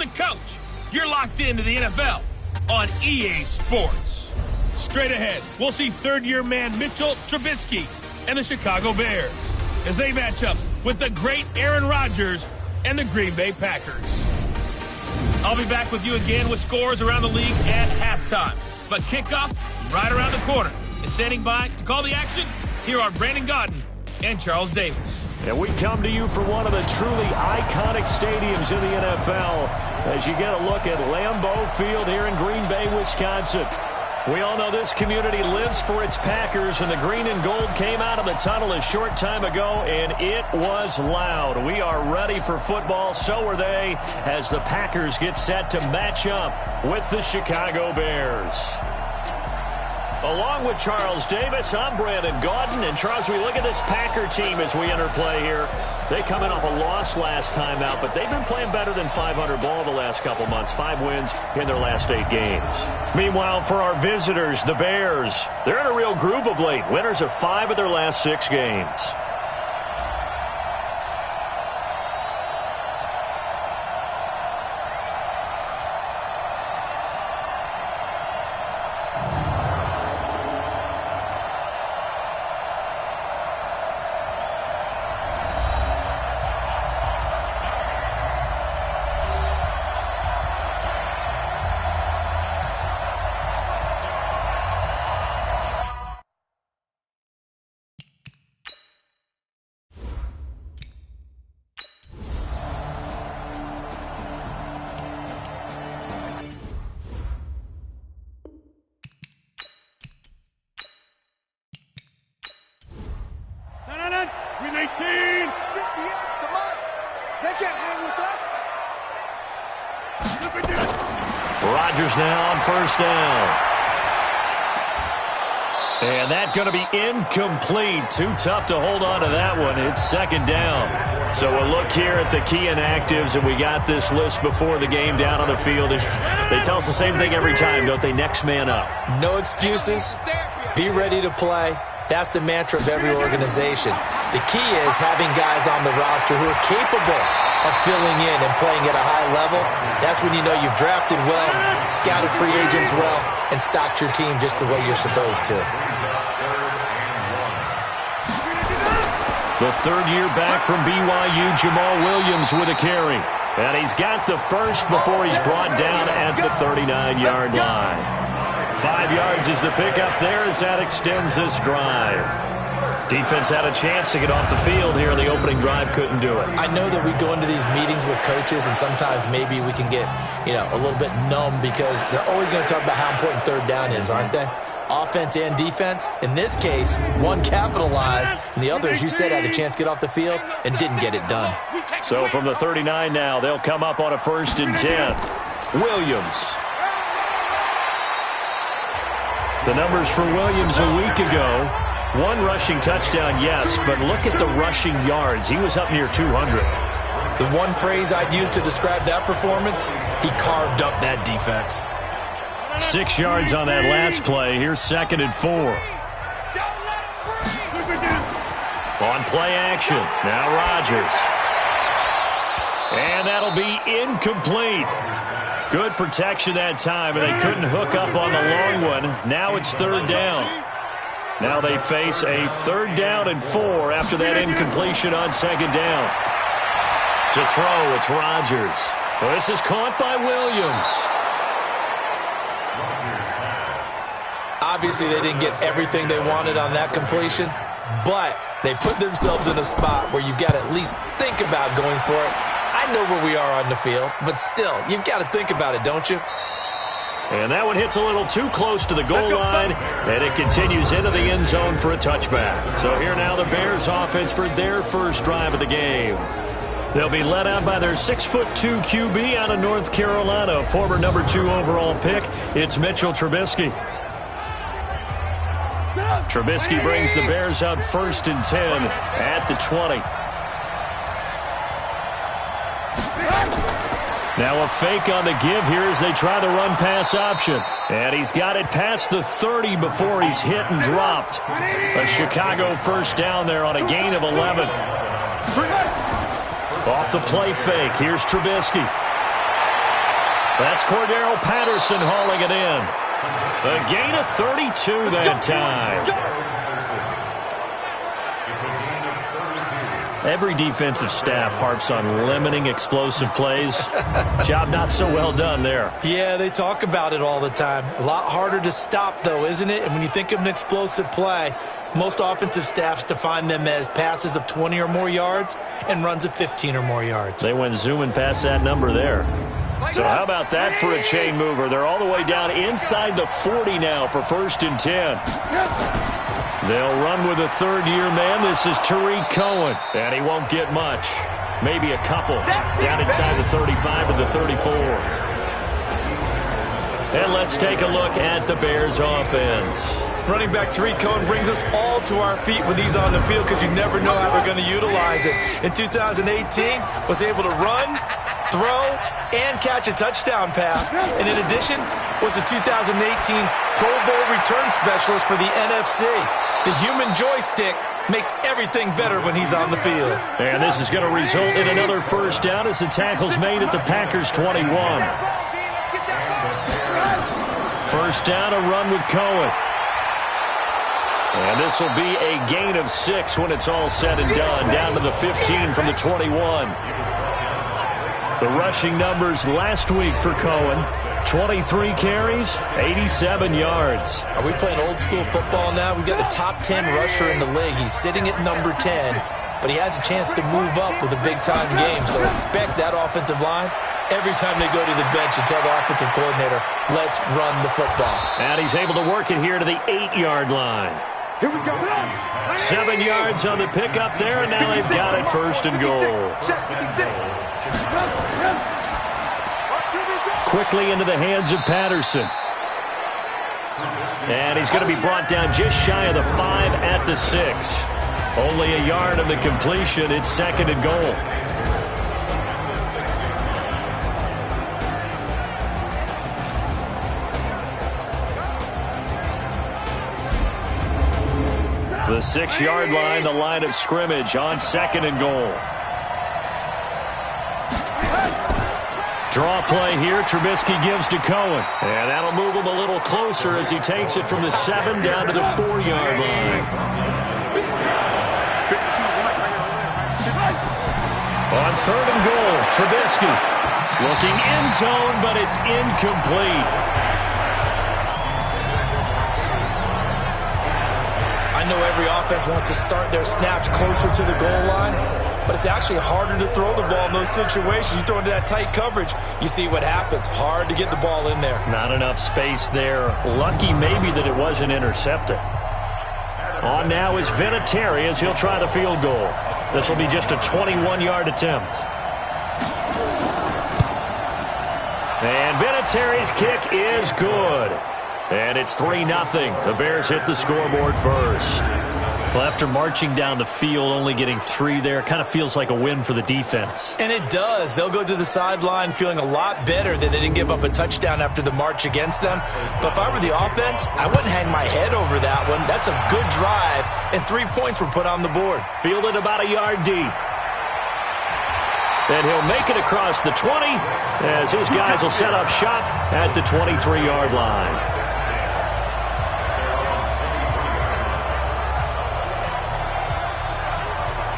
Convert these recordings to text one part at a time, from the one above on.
the coach. You're locked into the NFL on EA Sports. Straight ahead, we'll see third-year man Mitchell Trubisky and the Chicago Bears as they match up with the great Aaron Rodgers and the Green Bay Packers. I'll be back with you again with scores around the league at halftime. But kickoff right around the corner. And standing by to call the action, here are Brandon Gaudin and Charles Davis. And we come to you from one of the truly iconic stadiums in the NFL as you get a look at Lambeau Field here in Green Bay, Wisconsin. We all know this community lives for its Packers, and the green and gold came out of the tunnel a short time ago, and it was loud. We are ready for football, so are they, as the Packers get set to match up with the Chicago Bears. Along with Charles Davis, I'm Brandon Gaudin. And Charles, we look at this Packer team as we enter play here. They come in off a loss last time out, but they've been playing better than 500 ball the last couple months. 5 wins in their last 8 games. Meanwhile, for our visitors, the Bears, they're in a real groove of late. Winners of 5 of their last 6 games. Rodgers now on first down. And that's going to be incomplete. Too tough to hold on to that one. It's second down. So we'll look here at the key inactives, and we got this list before the game down on the field. They tell us the same thing every time, don't they? Next man up. No excuses. Be ready to play. That's the mantra of every organization. The key is having guys on the roster who are capable of filling in and playing at a high level. That's when you know you've drafted well, scouted free agents well, and stocked your team just the way you're supposed to. The third-year back from BYU, Jamal Williams with a carry. And he's got the first before he's brought down at the 39-yard line. 5 yards is the pickup there as that extends this drive. Defense had a chance to get off the field here in the opening drive, couldn't do it. I know that we go into these meetings with coaches, and sometimes maybe we can get, a little bit numb because they're always going to talk about how important third down is, aren't they? Offense and defense. In this case, one capitalized, and the other, as you said, had a chance to get off the field and didn't get it done. So from the 39 now, they'll come up on a 1st and 10. Williams. The numbers for Williams a week ago. 1 rushing touchdown, yes, but look at the rushing yards. He was up near 200. The one phrase I'd use to describe that performance, he carved up that defense. 6 yards on that last play. Here's 2nd and 4. On play action. Now Rodgers. And that'll be incomplete. Good protection that time, and they couldn't hook up on the long one. Now it's 3rd down. Now they face a 3rd down and 4 after that incompletion on 2nd down. To throw, it's Rodgers. Well, this is caught by Williams. Obviously, they didn't get everything they wanted on that completion, but they put themselves in a spot where you've got to at least think about going for it. I know where we are on the field, but still, you've got to think about it, don't you? And that one hits a little too close to the goal line, and it continues into the end zone for a touchback. So here now the Bears offense for their first drive of the game. They'll be led out by their 6'2" QB out of North Carolina, former number 2 overall pick. It's Mitchell Trubisky. Trubisky brings the Bears out 1st and 10 at the 20. Now a fake on the give here as they try the run-pass option. And he's got it past the 30 before he's hit and dropped. A Chicago first down there on a gain of 11. Off the play fake, here's Trubisky. That's Cordero Patterson hauling it in. A gain of 32 that time. Every defensive staff harps on limiting explosive plays. Job not so well done there. Yeah, they talk about it all the time. A lot harder to stop, though, isn't it? And when you think of an explosive play, most offensive staffs define them as passes of 20 or more yards and runs of 15 or more yards. They went zooming past that number there. So how about that for a chain mover? They're all the way down inside the 40 now for 1st and 10. They'll run with a third-year man. This is Tariq Cohen, and he won't get much. Maybe a couple down inside the 35 to the 34. And let's take a look at the Bears offense. Running back Tariq Cohen brings us all to our feet when he's on the field because you never know how we're going to utilize it. In 2018, was able to run, throw, and catch a touchdown pass. And in addition, was a 2018 Pro Bowl return specialist for the NFC. The human joystick makes everything better when he's on the field. And this is going to result in another first down as the tackle's made at the Packers' 21. First down, a run with Cohen. And this will be a gain of 6 when it's all said and done. Down to the 15 from the 21. The rushing numbers last week for Cohen. 23 carries, 87 yards. Are we playing old school football now? We've got the top 10 rusher in the league. He's sitting at number 10, but he has a chance to move up with a big-time game. So expect that offensive line every time they go to the bench and tell the offensive coordinator, let's run the football. And he's able to work it here to the 8-yard line. Here we go. 7 yards on the pickup there, and now they've got it 1st and goal. Quickly into the hands of Patterson. And he's going to be brought down just shy of the 5 at the 6. Only a yard of the completion. It's 2nd and goal. The 6-yard line, the line of scrimmage on 2nd and goal. Draw play here. Trubisky gives to Cohen. And that'll move him a little closer as he takes it from the 7 down to the 4-yard line. On 3rd and goal, Trubisky looking end zone, but it's incomplete. I know every offense wants to start their snaps closer to the goal line, but it's actually harder to throw the ball in those situations. You throw into that tight coverage, you see what happens. Hard to get the ball in there. Not enough space there. Lucky maybe that it wasn't intercepted. On now is Vinatieri as he'll try the field goal. This will be just a 21-yard attempt. And Vinatieri's kick is good. And it's 3-0. The Bears hit the scoreboard first. Well, after marching down the field, only getting 3 there, kind of feels like a win for the defense. And it does. They'll go to the sideline feeling a lot better that they didn't give up a touchdown after the march against them. But if I were the offense, I wouldn't hang my head over that one. That's a good drive, and 3 points were put on the board. Fielded about a yard deep. And he'll make it across the 20 as his guys will set up shop at the 23-yard line.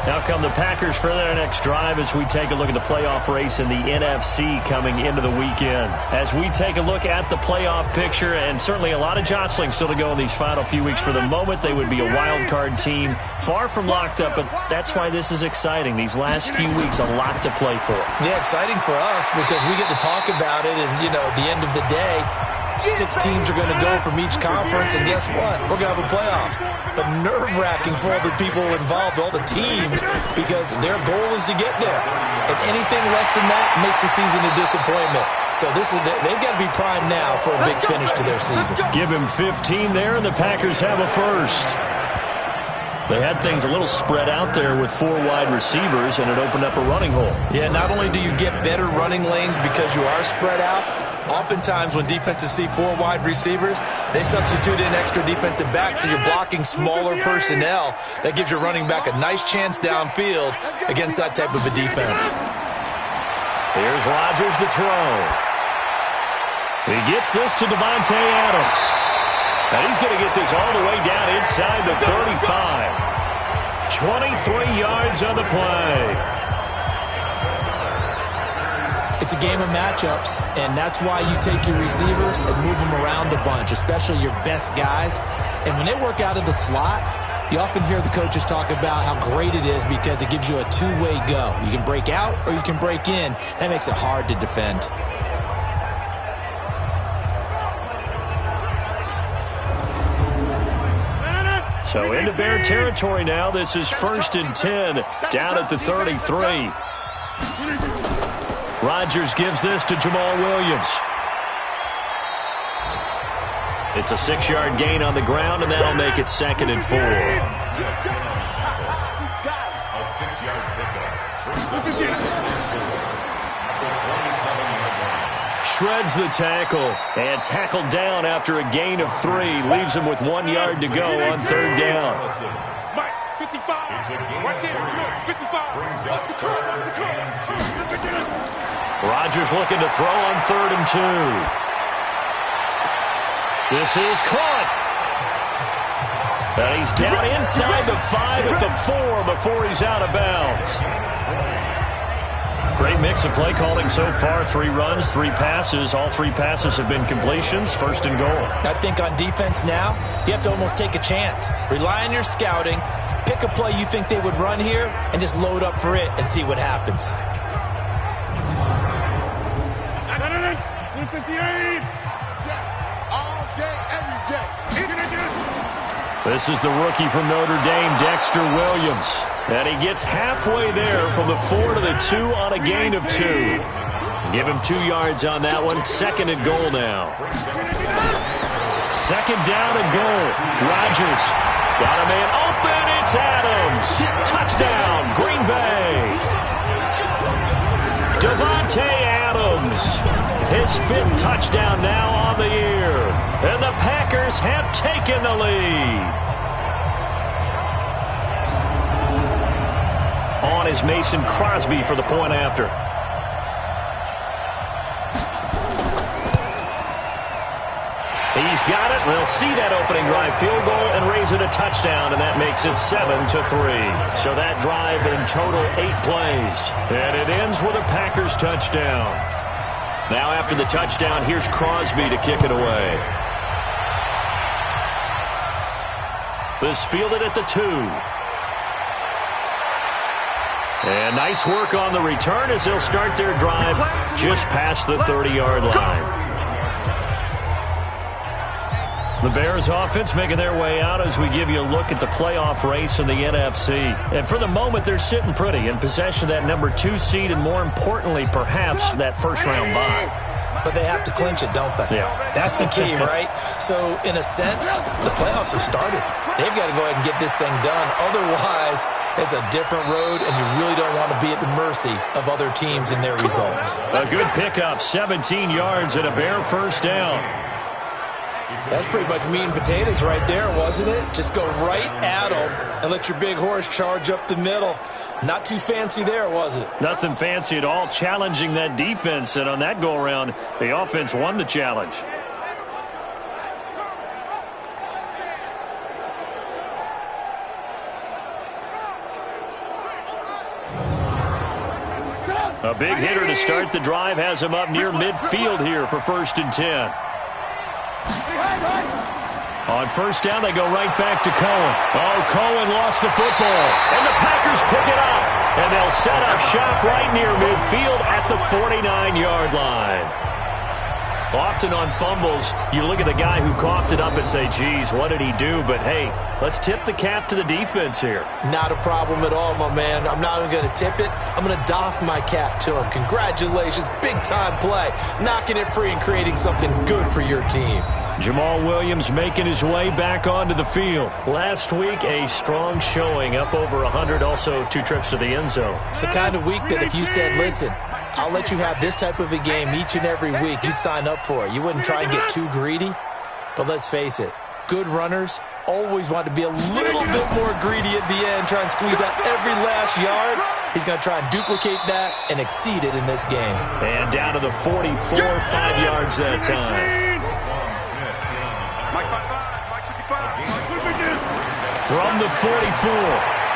Now come the Packers for their next drive as we take a look at the playoff race in the NFC coming into the weekend. As we take a look at the playoff picture, and certainly a lot of jostling still to go in these final few weeks. For the moment, they would be a wild card team, far from locked up, but that's why this is exciting. These last few weeks, a lot to play for. Yeah, exciting for us because we get to talk about it, and, you know, at the end of the day, 6 teams are going to go from each conference, and guess what? We're going to have a playoffs. But nerve-wracking for all the people involved, all the teams, because their goal is to get there. And anything less than that makes the season a disappointment. So they've got to be primed now for a big finish to their season. Give him 15 there, and the Packers have a first. They had things a little spread out there with 4 wide receivers, and it opened up a running hole. Yeah, not only do you get better running lanes because you are spread out, oftentimes when defenses see 4 wide receivers, they substitute in extra defensive backs, so you're blocking smaller personnel. That gives your running back a nice chance downfield against that type of a defense. Here's Rodgers to throw. He gets this to Davante Adams. And he's going to get this all the way down inside the 35. 23 yards on the play. It's a game of matchups, and that's why you take your receivers and move them around a bunch, especially your best guys. And when they work out of the slot, you often hear the coaches talk about how great it is because it gives you a two-way go. You can break out or you can break in. That makes it hard to defend. So into Bear territory now. This is 1st and 10 down at the 33. Rodgers gives this to Jamal Williams. It's a 6-yard gain on the ground, and that'll make it 2nd and 4. A 6-yard pickup. Shreds the tackle and tackled down after a gain of 3. Leaves him with 1 yard to go on 3rd down. Mike, 55. Right there. 55. What's the call? Rodgers looking to throw on 3rd and 2. This is caught. And he's down inside the 5 at the 4 before he's out of bounds. Great mix of play calling so far. 3 runs, 3 passes. All 3 passes have been completions. 1st and goal. I think on defense now, you have to almost take a chance. Rely on your scouting. Pick a play you think they would run here and just load up for it and see what happens. This is the rookie from Notre Dame, Dexter Williams. And he gets halfway there from the 4 to the 2 on a gain of 2. Give him 2 yards on that one. 2nd and goal now. 2nd down and goal. Rodgers got a man open. It's Adams. Touchdown, Green Bay. Davante Adams. His 5th touchdown now on the year. And the Packers have taken the lead. On is Mason Crosby for the point after. He's got it. They'll see that opening drive field goal and raise it a touchdown, and that makes it 7-3. So that drive in total 8 plays. And it ends with a Packers touchdown. Now after the touchdown, here's Crosby to kick it away. This fielded at the 2. And nice work on the return as they'll start their drive just past the 30-yard line. The Bears offense making their way out as we give you a look at the playoff race in the NFC. And for the moment, they're sitting pretty in possession of that number 2 seed and, more importantly, perhaps that first-round bye. But they have to clinch it, don't they? Yeah. That's the key, right? So, in a sense, the playoffs have started. They've got to go ahead and get this thing done. Otherwise, it's a different road, and you really don't want to be at the mercy of other teams and their results. A good pickup, 17 yards and a Bear first down. That's pretty much meat and potatoes right there, wasn't it? Just go right at them and let your big horse charge up the middle. Not too fancy there, was it? Nothing fancy at all, challenging that defense. And on that go-around, the offense won the challenge. A big hitter to start the drive has him up near midfield here for 1st and 10. On first down, they go right back to Cohen. Oh, Cohen lost the football. And the Packers pick it up. And they'll set up shop right near midfield at the 49-yard line. Often on fumbles, you look at the guy who coughed it up and say, geez, what did he do? But, hey, let's tip the cap to the defense here. Not a problem at all, my man. I'm not even going to tip it. I'm going to doff my cap to him. Congratulations. Big-time play. Knocking it free and creating something good for your team. Jamal Williams making his way back onto the field. Last week, a strong showing, up over 100, also 2 trips to the end zone. It's the kind of week that if you said, listen, I'll let you have this type of a game each and every week, you'd sign up for it. You wouldn't try and get too greedy. But let's face it, good runners always want to be a little bit more greedy at the end, try and squeeze out every last yard. He's going to try and duplicate that and exceed it in this game. And down to the 44, 5 yards that time. From the 44,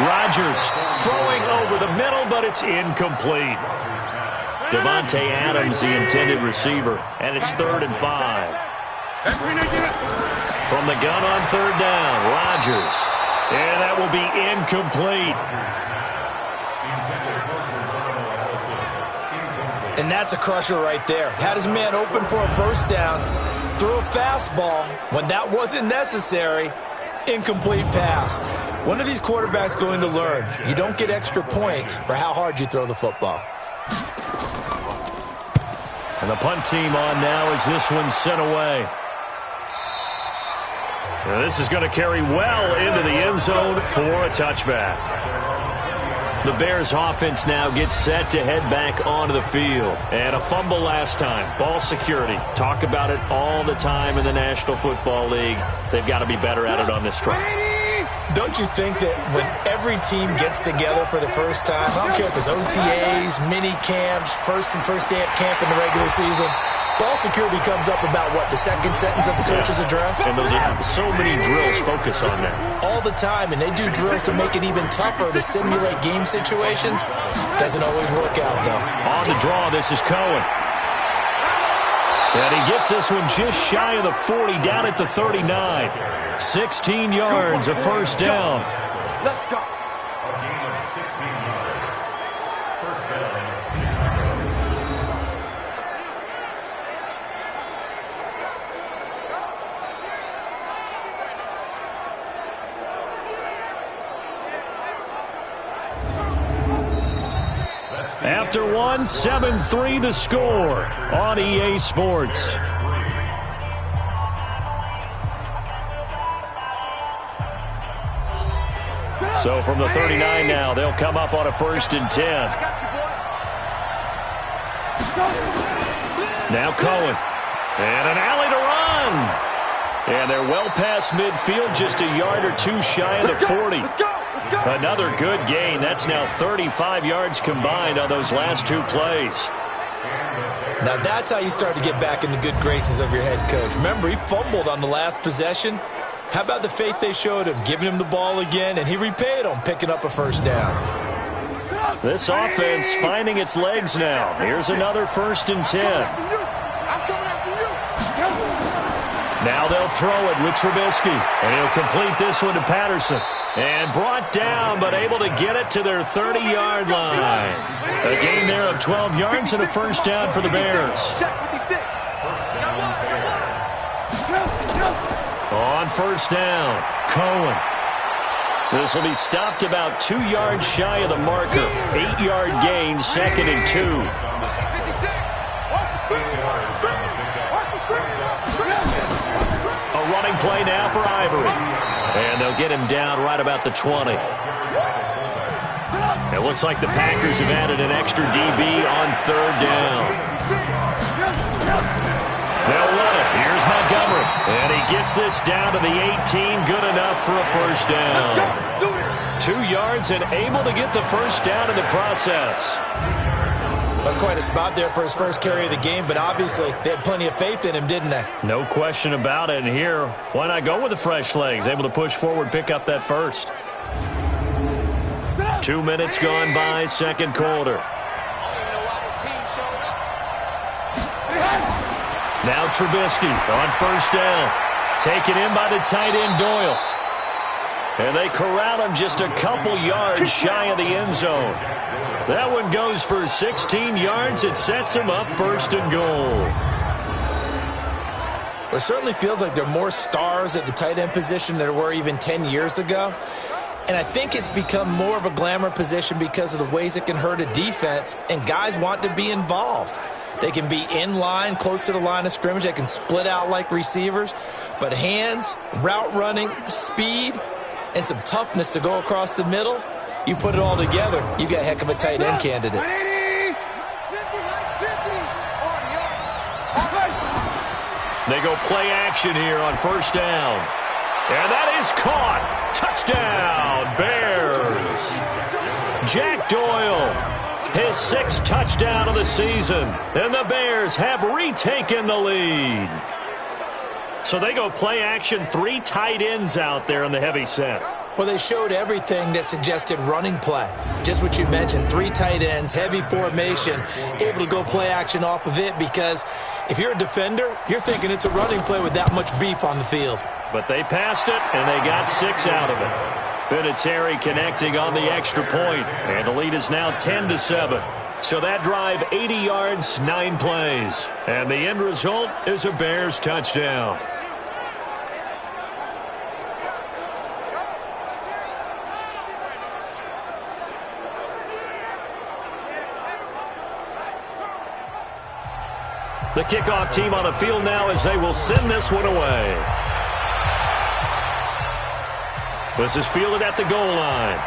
Rodgers throwing over the middle, but it's incomplete. Devontae Adams, the intended receiver, and it's 3rd and 5. From the gun on 3rd down, Rodgers, and that will be incomplete. And that's a crusher right there. Had his man open for a first down, threw a fastball when that wasn't necessary. Incomplete pass. One of these quarterbacks going to learn, you don't get extra points for how hard you throw the football. And the punt team on now as this one's sent away. Now this is going to carry well into the end zone for a touchback. The Bears offense now gets set to head back onto the field. And a fumble last time. Ball security. Talk about it all the time in the National Football League. They've got to be better at it on this drive. Don't you think that when every team gets together for the first time, I don't care if it's OTAs, mini camps, first day of camp in the regular season, ball security comes up about what, the second sentence of the coach's address? And those are so many drills focus on that. All the time, and they do drills to make it even tougher to simulate game situations. Doesn't always work out, though. On the draw, this is Cohen. And he gets this one just shy of the 40, down at the 39. 16 yards, a first down. Let's go. After one, 7-3 the score on EA Sports. So from the 39 now, they'll come up on a 1st and 10. Now Cohen. And an alley to run. And they're well past midfield, just a yard or two shy of the 40. Another good gain. That's now 35 yards combined on those last two plays. Now that's how you start to get back in the good graces of your head coach. Remember, he fumbled on the last possession. How about the faith they showed him, giving him the ball again, and he repaid them, picking up a first down. This offense finding its legs now. Here's another 1st and 10. Now they'll throw it with Trubisky, and he'll complete this one to Patterson. And brought down, but able to get it to their 30-yard line. A gain there of 12 yards and a first down for the Bears. On 1st down, Cohen. This will be stopped about 2 yards shy of the marker. 8-yard gain, 2nd and 2. A running play now for Ivory. And they'll get him down right about the 20. It looks like the Packers have added an extra DB on 3rd down. They'll run it. Here's Montgomery. And he gets this down to the 18. Good enough for a first down. 2 yards and able to get the first down in the process. That's quite a spot there for his first carry of the game, but obviously they had plenty of faith in him, didn't they? No question about it. And here, why not go with the fresh legs? Able to push forward, pick up that first. 2 minutes gone by, 2nd quarter. Now Trubisky on 1st down. Taken in by the tight end Doyle. And they corral him just a couple yards shy of the end zone. That one goes for 16 yards. It sets him up 1st and goal. Well, it certainly feels like there are more stars at the tight end position than there were even 10 years ago. And I think it's become more of a glamour position because of the ways it can hurt a defense, and guys want to be involved. They can be in line, close to the line of scrimmage. They can split out like receivers. But hands, route running, speed, and some toughness to go across the middle, you put it all together, you got a heck of a tight end candidate. They go play action here on 1st down. And that is caught. Touchdown, Bears. Jack Doyle His 6th touchdown of the season. And the Bears have retaken the lead. So they go play action, 3 tight ends out there in the heavy set. Well, they showed everything that suggested running play. Just what you mentioned, 3 tight ends, heavy formation, able to go play action off of it because if you're a defender, you're thinking it's a running play with that much beef on the field. But they passed it, and they got 6 out of it. Vinatieri connecting on the extra point, and the lead is now 10-7. So that drive, 80 yards, 9 plays. And the end result is a Bears touchdown. The kickoff team on the field now as they will send this one away. This is fielded at the goal line.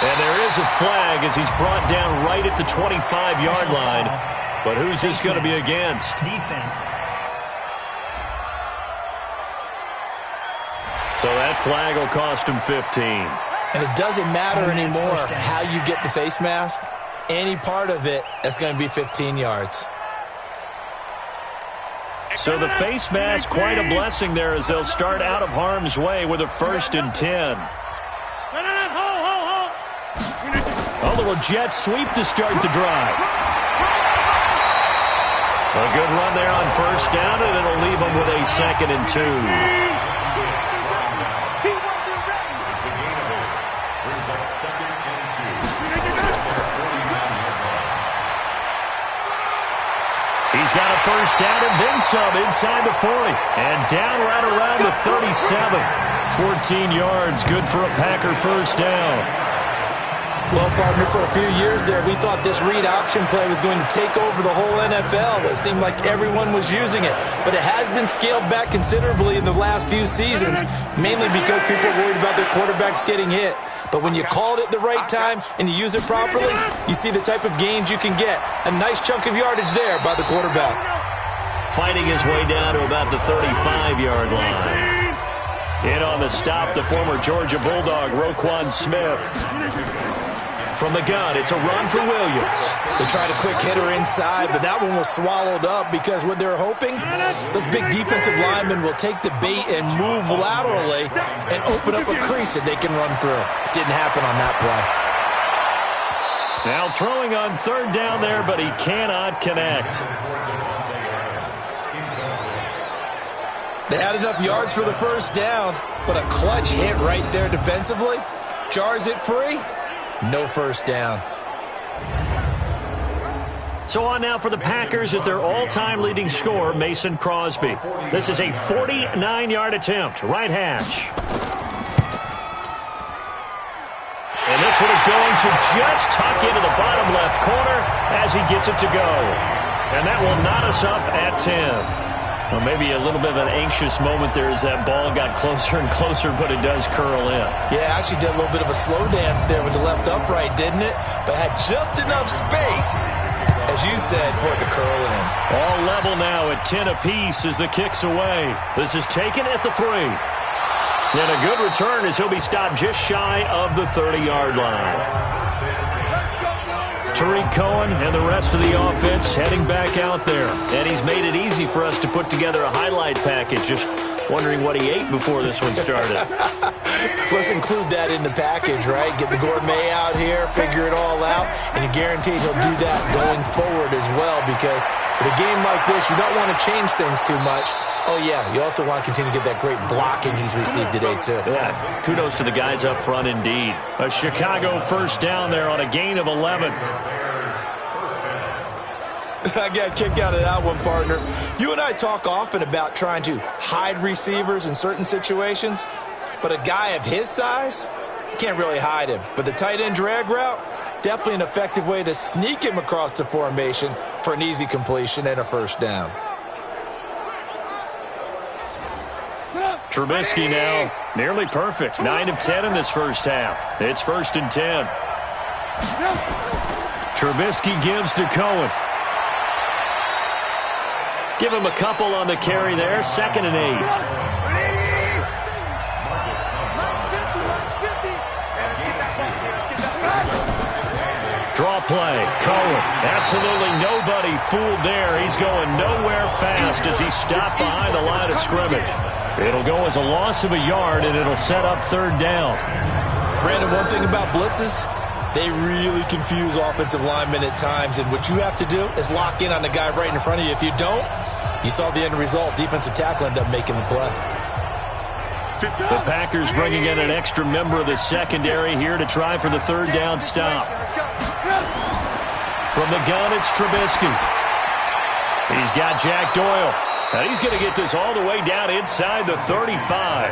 And there is a flag as he's brought down right at the 25-yard line. But who's this going to be against? Defense. So that flag will cost him 15. And it doesn't matter anymore how you get the face mask. Any part of it, that's going to be 15 yards. So the face mask, quite a blessing there as they'll start out of harm's way with a 1st and 10. A little jet sweep to start the drive. A good run there on 1st down, and it'll leave them with a 2nd and 2. He's got a 1st down and then some inside the 40. And down right around the 37. 14 yards, good for a Packer 1st down. Well, partner, for a few years there, we thought this read option play was going to take over the whole NFL. It seemed like everyone was using it. But it has been scaled back considerably in the last few seasons, mainly because people are worried about their quarterbacks getting hit. But when you call it at the right time and you use it properly, you see the type of gains you can get. A nice chunk of yardage there by the quarterback. Fighting his way down to about the 35-yard line. In on the stop, the former Georgia Bulldog, Roquan Smith. From the gun, it's a run for Williams. They tried a quick hitter inside, but that one was swallowed up because what they're hoping, those big defensive linemen will take the bait and move laterally and open up a crease that they can run through. Didn't happen on that play. Now throwing on 3rd down there, but he cannot connect. They had enough yards for the 1st down, but a clutch hit right there defensively. Jars it free. No 1st down. So on now for the Packers at their all-time leading scorer, Mason Crosby. This is a 49-yard attempt, right hash. And this one is going to just tuck into the bottom left corner as he gets it to go. And that will knot us up at 10. Well, maybe a little bit of an anxious moment there as that ball got closer and closer, but it does curl in. Yeah, actually did a little bit of a slow dance there with the left upright, didn't it? But had just enough space, as you said, for it to curl in. All level now at 10 apiece as the kick's away. This is taken at the 3. And a good return as he'll be stopped just shy of the 30-yard line. Tariq Cohen and the rest of the offense heading back out there. And he's made it easy for us to put together a highlight package. Just wondering what he ate before this one started. Let's include that in the package, right? Get the gourmet out here, figure it all out, and you're guaranteed he'll do that going forward as well because with a game like this, you don't want to change things too much. Oh, yeah, you also want to continue to get that great blocking he's received today, too. Yeah, kudos to the guys up front indeed. A Chicago 1st down there on a gain of 11. I got a kick out of that one, partner. You and I talk often about trying to hide receivers in certain situations, but a guy of his size, you can't really hide him. But the tight end drag route, definitely an effective way to sneak him across the formation for an easy completion and a 1st down. Trubisky now, nearly perfect. 9 of 10 in this 1st half. It's 1st and 10. Trubisky gives to Cohen. Give him a couple on the carry there. 2nd and 8. play. Cohen, absolutely nobody fooled there. He's going nowhere fast as he stopped behind the line of scrimmage. It'll go as a loss of a yard, and it'll set up third down. Brandon, one thing about blitzes, they really confuse offensive linemen at times, and what you have to do is lock in on the guy right in front of you. If you don't, you saw the end result. Defensive tackle ended up making the play. The Packers bringing in an extra member of the secondary here to try for the third down stop. From the gun, it's Trubisky. He's got Jack Doyle. And he's going to get this all the way down inside the 35.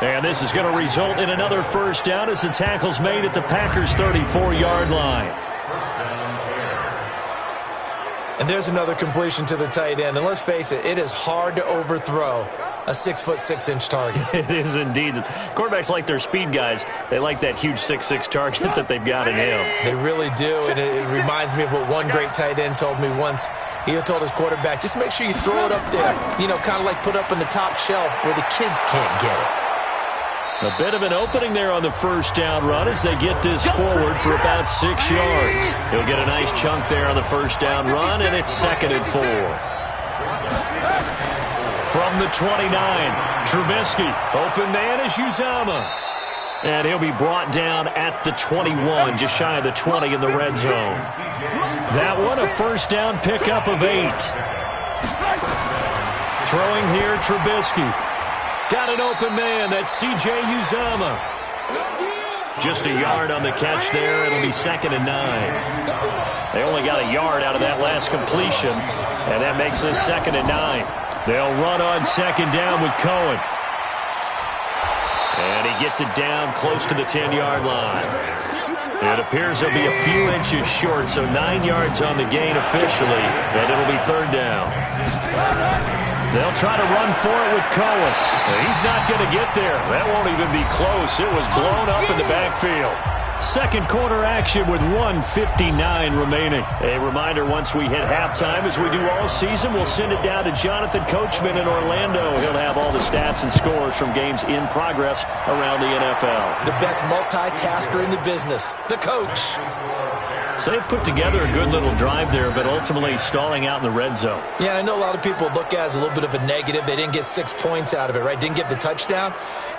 And this is going to result in another first down as the tackle's made at the Packers' 34-yard line. And there's another completion to the tight end. And let's face it, it is hard to overthrow a 6'6" target. It is indeed. Quarterbacks like their speed guys. They like that huge 6'6" target that they've got in him. They really do, and it reminds me of what one great tight end told me once. He told his quarterback, just make sure you throw it up there, you know, kind of like put up on the top shelf where the kids can't get it. A bit of an opening there on the first down run as they get this forward for about 6 yards. He'll get a nice chunk there on the first down run, and it's 2nd and 4. From the 29, Trubisky. Open man is Uzama. And he'll be brought down at the 21, just shy of the 20 in the red zone. That one, a first down pickup of 8. Throwing here, Trubisky. Got an open man. That's C.J. Uzama. Just a yard on the catch there. It'll be 2nd and 9. They only got a yard out of that last completion, and that makes this 2nd and 9. They'll run on second down with Cohen. And he gets it down close to the 10-yard line. It appears he'll be a few inches short, so 9 yards on the gain officially, and it'll be third down. They'll try to run for it with Cohen. He's not going to get there. That won't even be close. It was blown up in the backfield. Second quarter action with 1:59 remaining. A reminder, once we hit halftime, as we do all season, we'll send it down to Jonathan Coachman in Orlando. He'll have all the stats and scores from games in progress around the NFL. The best multitasker in the business, the coach. So they put together a good little drive there, but ultimately stalling out in the red zone. Yeah, I know a lot of people look at it as a little bit of a negative. They didn't get 6 points out of it, right? Didn't get the touchdown.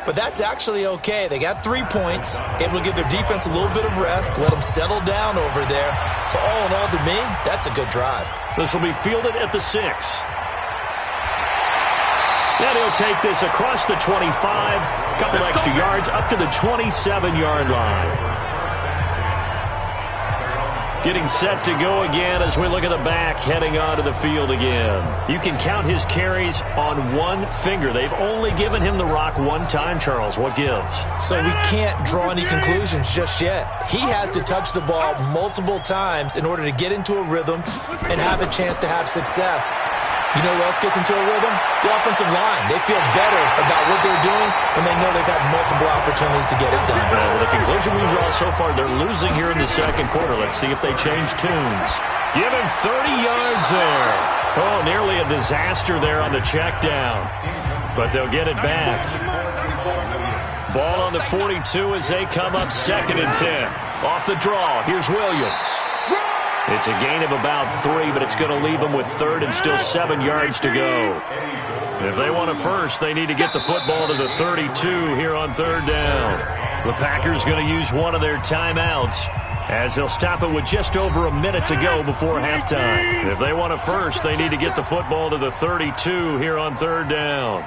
But that's actually okay. They got 3 points, able to give their defense a little bit of rest, let them settle down over there. So all in all, to me, that's a good drive. This will be fielded at the 6. Then he'll take this across the 25, a couple extra yards up to the 27-yard line. Getting set to go again as we look at the back, heading onto the field again. You can count his carries on one finger. They've only given him the rock one time, Charles. What gives? So we can't draw any conclusions just yet. He has to touch the ball multiple times in order to get into a rhythm and have a chance to have success. You know who else gets into a rhythm? The offensive line. They feel better about what they're doing when they know they've had multiple opportunities to get it done. Well, the conclusion we draw so far, they're losing here in the second quarter. Let's see if they change tunes. Give him 30 yards there. Oh, nearly a disaster there on the check down. But they'll get it back. Ball on the 42 as they come up 2nd and 10. Off the draw, here's Williams. It's a gain of about 3, but it's going to leave them with 3rd and still 7 yards to go. If they want a first, they need to get the football to the 32 here on third down. The Packers going to use one of their timeouts as they'll stop it with just over a minute to go before halftime. If they want a first, they need to get the football to the 32 here on third down.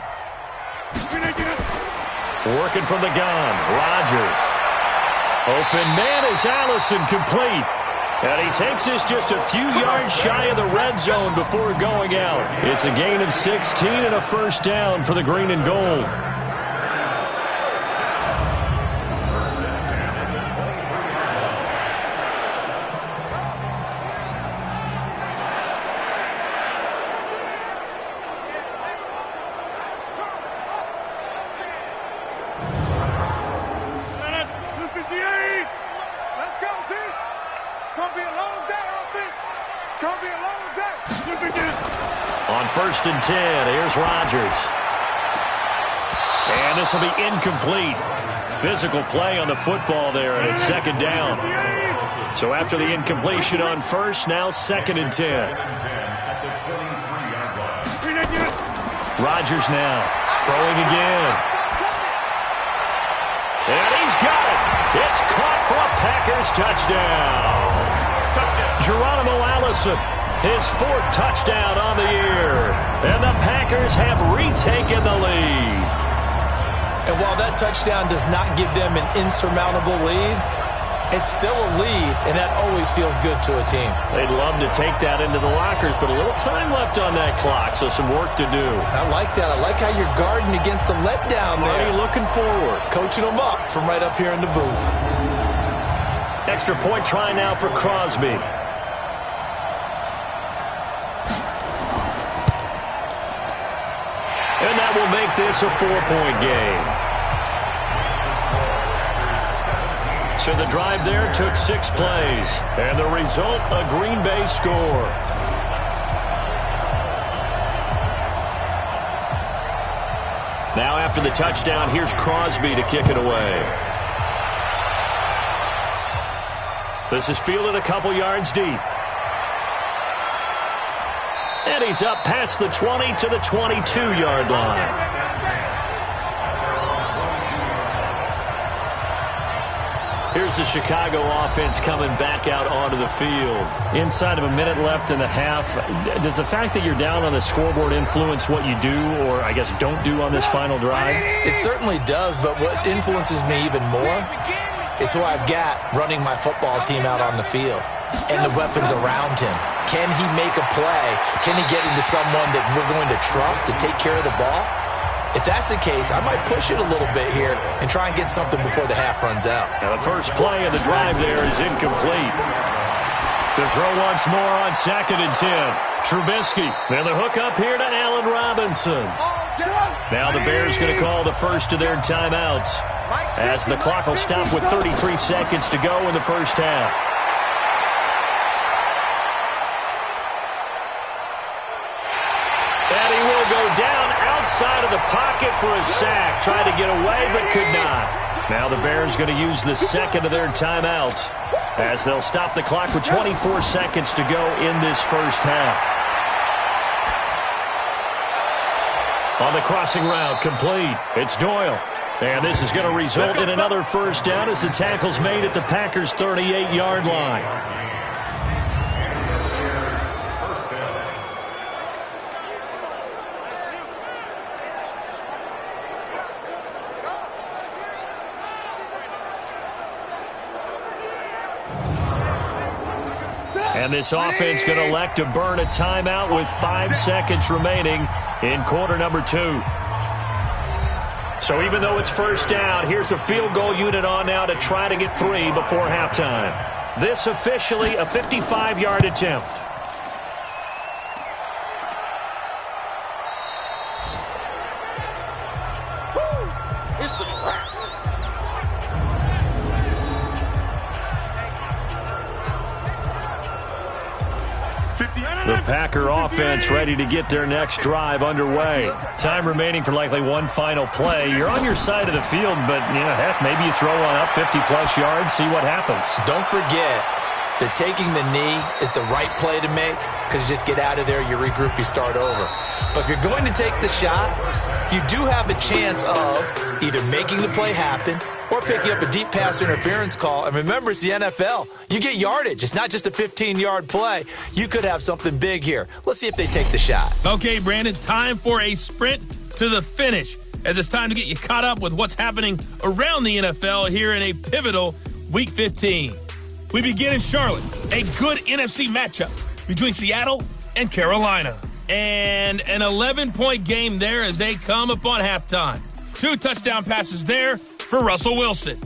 Working from the gun, Rodgers. Open man is Allison, complete. And he takes this just a few yards shy of the red zone before going out. It's a gain of 16 and a first down for the green and gold. On 1st and 10, here's Rodgers. And this will be incomplete. physical play on the football there, and it's second down. So after the incompletion on first, now 2nd and 10. Rodgers now throwing again. And he's got it. It's caught for a Packers touchdown. Geronimo Allison, his 4th touchdown on the year. And the Packers have retaken the lead. And while that touchdown does not give them an insurmountable lead, it's still a lead, and that always feels good to a team. They'd love to take that into the lockers, but a little time left on that clock, so some work to do. I like that. I like how you're guarding against a letdown there. Already looking forward. Coaching them up from right up here in the booth. Extra point try now for Crosby. And that will make this a 4-point game. So the drive there took 6 plays. And the result, a Green Bay score. Now after the touchdown, here's Crosby to kick it away. This is fielded a couple yards deep. And he's up past the 20 to the 22-yard line. Here's the Chicago offense coming back out onto the field. Inside of a minute left in the half, does the fact that you're down on the scoreboard influence what you do or, I guess, don't do on this final drive? It certainly does, but what influences me even more is who I've got running my football team out on the field and the weapons around him. Can he make a play? Can he get into someone that we're going to trust to take care of the ball? If that's the case, I might push it a little bit here and try and get something before the half runs out. Now the first play of the drive there is incomplete. The throw once more on 2nd and 10. Trubisky. Now the hook up here to Allen Robinson. Now the Bears going to call the first of their timeouts as the clock will stop with 33 seconds to go in the first half. And he will go down outside of the pocket for a sack. Tried to get away, but could not. Now the Bears going to use the second of their timeouts as they'll stop the clock with 24 seconds to go in this first half. On the crossing route, complete. It's Doyle. And this is going to result in another first down as the tackle's made at the Packers' 38-yard line. And this offense going to elect to burn a timeout with 5 seconds remaining in quarter number 2. So even though it's first down, here's the field goal unit on now to try to get 3 before halftime. This officially a 55-yard attempt. It's a wrap. The Packer offense ready to get their next drive underway. Time remaining for likely one final play. You're on your side of the field, but, heck, maybe you throw one up 50-plus yards, see what happens. Don't forget that taking the knee is the right play to make because you just get out of there, you regroup, you start over. But if you're going to take the shot, you do have a chance of either making the play happen or picking up a deep pass interference call. And remember, it's the NFL. You get yardage. It's not just a 15-yard play. You could have something big here. Let's see if they take the shot. Okay, Brandon, time for a sprint to the finish, as it's time to get you caught up with what's happening around the NFL here in a pivotal Week 15. We begin in Charlotte, a good NFC matchup between Seattle and Carolina. And an 11-point game there as they come upon halftime. 2 touchdown passes there for Russell Wilson.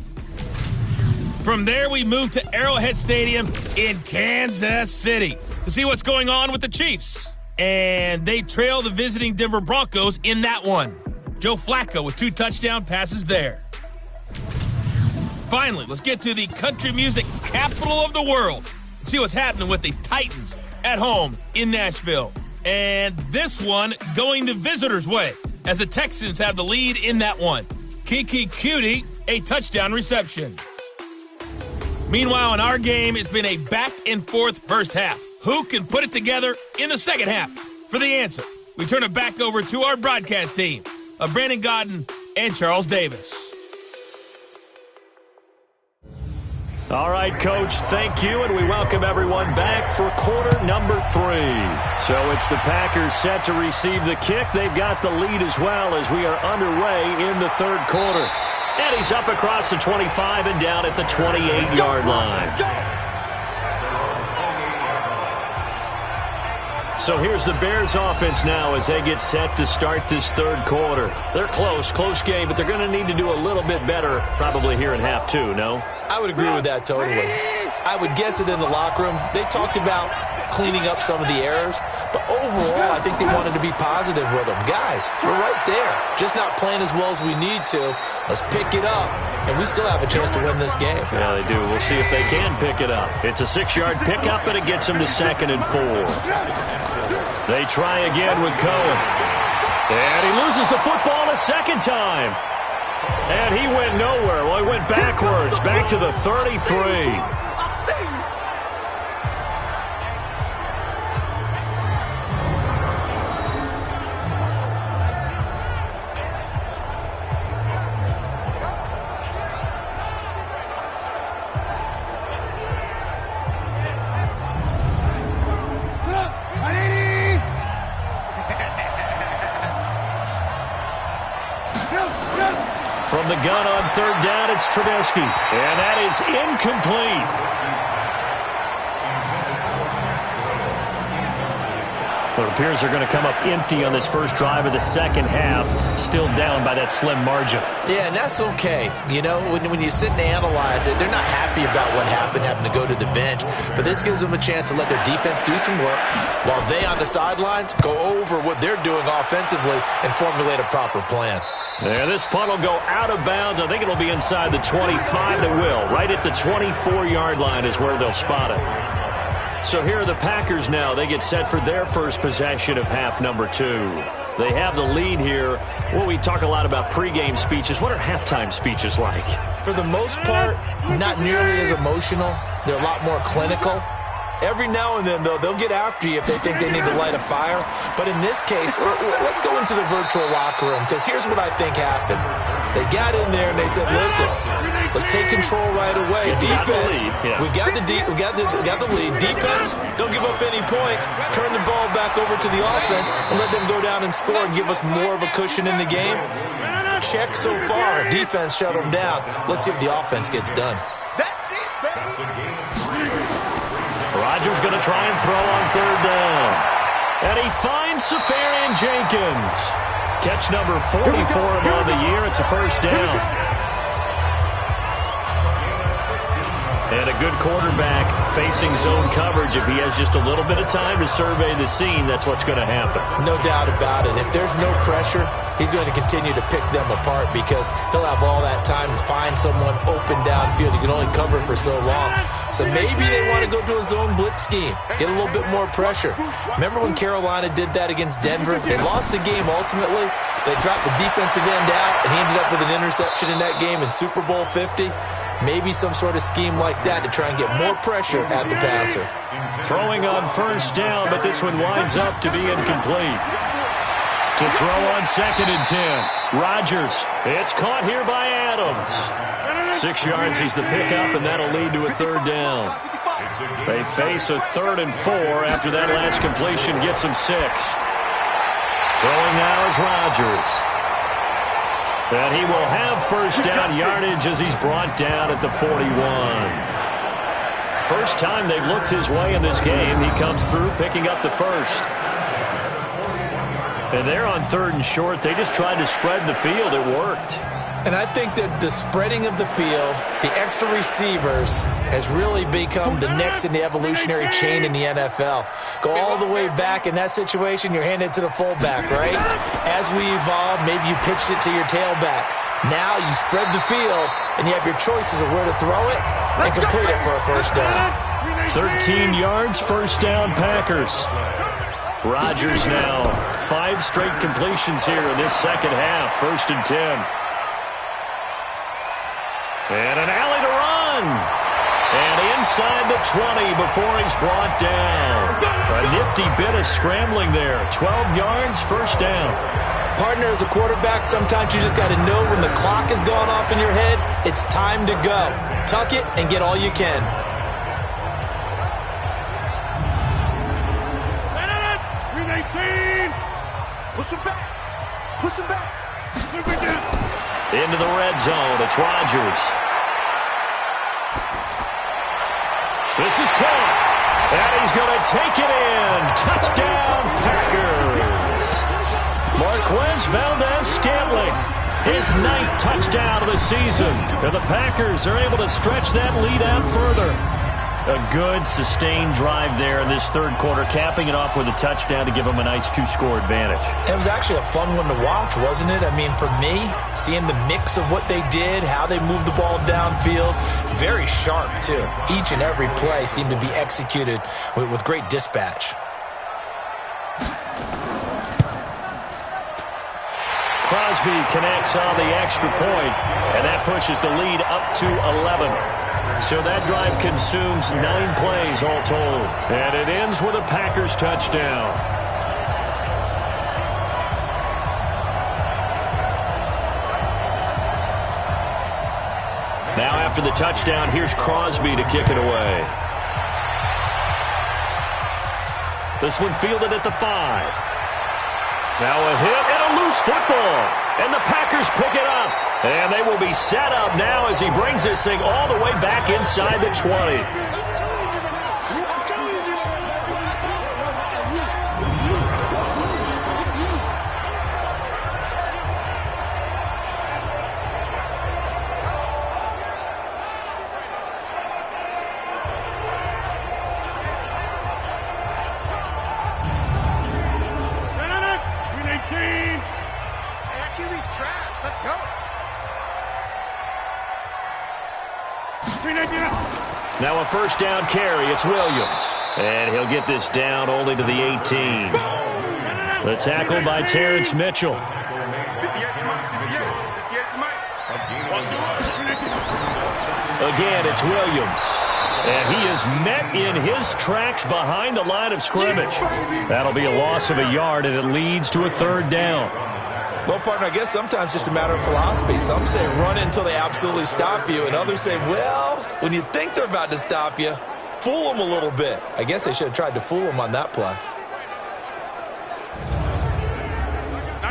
From there, we move to Arrowhead Stadium in Kansas City to see what's going on with the Chiefs. And they trail the visiting Denver Broncos in that one. Joe Flacco with 2 touchdown passes there. Finally, let's get to the country music capital of the world and see what's happening with the Titans at home in Nashville. And this one going the visitors' way as the Texans have the lead in that one. Kiki Cutie a touchdown reception. Meanwhile, in our game, it's been a back-and-forth first half. Who can put it together in the second half? For the answer, we turn it back over to our broadcast team of Brandon Godden and Charles Davis. All right, Coach, thank you, and we welcome everyone back for quarter number 3. So it's the Packers set to receive the kick. They've got the lead as well as we are underway in the third quarter. And he's up across the 25 and down at the 28-yard line. So here's the Bears offense now as they get set to start this third quarter. They're close game, but they're going to need to do a little bit better probably here in half 2, no? I would agree with that totally. I would guess it in the locker room. They talked about cleaning up some of the errors, but overall, I think they wanted to be positive with them. Guys, we're right there. Just not playing as well as we need to. Let's pick it up, and we still have a chance to win this game. Yeah, they do. We'll see if they can pick it up. It's a 6-yard pickup, and it gets them to 2nd and 4. They try again with Cohen. And he loses the football a second time. And he went nowhere. Well, he went backwards, back to the 33. From the gun on third down, it's Trubisky. And that is incomplete. Well, it appears they're going to come up empty on this first drive of the second half, still down by that slim margin. Yeah, and that's okay. You know, when you sit and analyze it, they're not happy about what happened, having to go to the bench. But this gives them a chance to let their defense do some work while they on the sidelines go over what they're doing offensively and formulate a proper plan. Yeah, this punt will go out of bounds. I think it'll be inside the 25. It will. Right at the 24-yard line is where they'll spot it. So here are the Packers now. They get set for their first possession of half number 2. They have the lead here. Well, we talk a lot about pregame speeches. What are halftime speeches like? For the most part, not nearly as emotional. They're a lot more clinical. Every now and then, though, they'll get after you if they think they need to light a fire. But in this case, let's go into the virtual locker room, because here's what I think happened. They got in there and they said, listen, let's take control right away. Defense, we got the lead. Defense, don't give up any points. Turn the ball back over to the offense and let them go down and score and give us more of a cushion in the game. Check so far. Defense shut them down. Let's see if the offense gets done. Rodgers going to try and throw on third down. And he finds Safarian Jenkins. Catch number 40 for him on the year. It's a first down. And a good quarterback facing zone coverage. If he has just a little bit of time to survey the scene, that's what's going to happen. No doubt about it. If there's no pressure, he's going to continue to pick them apart because he'll have all that time to find someone open downfield. He can only cover for so long. So maybe they want to go to a zone blitz scheme, get a little bit more pressure. Remember when Carolina did that against Denver? They lost the game ultimately. They dropped the defensive end out, and he ended up with an interception in that game in Super Bowl 50. Maybe some sort of scheme like that to try and get more pressure at the passer. Throwing on first down, but this one winds up to be incomplete. To throw on 2nd and 10. Rodgers. It's caught here by Adams. 6 yards is the pickup, and that'll lead to a third down. They face a 3rd and 4 after that last completion gets them 6. Throwing now is Rodgers. And he will have first down yardage as he's brought down at the 41. First time they've looked his way in this game. He comes through picking up the first. And they're on 3rd and short. They just tried to spread the field. It worked. And I think that the spreading of the field, the extra receivers, has really become the next in the evolutionary chain in the NFL. Go all the way back. In that situation, you're handed to the fullback, right? As we evolve, maybe you pitched it to your tailback. Now you spread the field, and you have your choices of where to throw it and complete it for a first down. 13 yards, first down, Packers. Rodgers now. 5 straight completions here in this second half. 1st and 10. inside the 20 before he's brought down. A nifty bit of scrambling there. 12 yards, first down. Partner, as a quarterback, sometimes you just got to know when the clock has gone off in your head, it's time to go. Tuck it and get all you can. Push him back. Push him back. Into the red zone. It's Rodgers. This is caught. And he's going to take it in. Touchdown, Packers. Marquez Valdez-Scantling. His 9th touchdown of the season. And the Packers are able to stretch that lead out further. A good, sustained drive there in this third quarter, capping it off with a touchdown to give them a nice 2-score advantage. It was actually a fun one to watch, wasn't it? I mean, for me, seeing the mix of what they did, how they moved the ball downfield, very sharp, too. Each and every play seemed to be executed with great dispatch. Crosby connects on the extra point, and that pushes the lead up to 11. So that drive consumes 9 plays all told. And it ends with a Packers touchdown. Now after the touchdown, here's Crosby to kick it away. This one fielded at the 5. Now a hit and a loose football. And the Packers pick it up. And they will be set up now as he brings this thing all the way back inside the 20. Now a first down carry. It's Williams. And he'll get this down only to the 18. The tackle by Terrence Mitchell. Again, it's Williams. And he is met in his tracks behind the line of scrimmage. That'll be a loss of a yard, and it leads to a third down. Well, partner, I guess sometimes just a matter of philosophy. Some say run until they absolutely stop you, and others say, well, when you think they're about to stop you, fool them a little bit. I guess they should have tried to fool them on that play.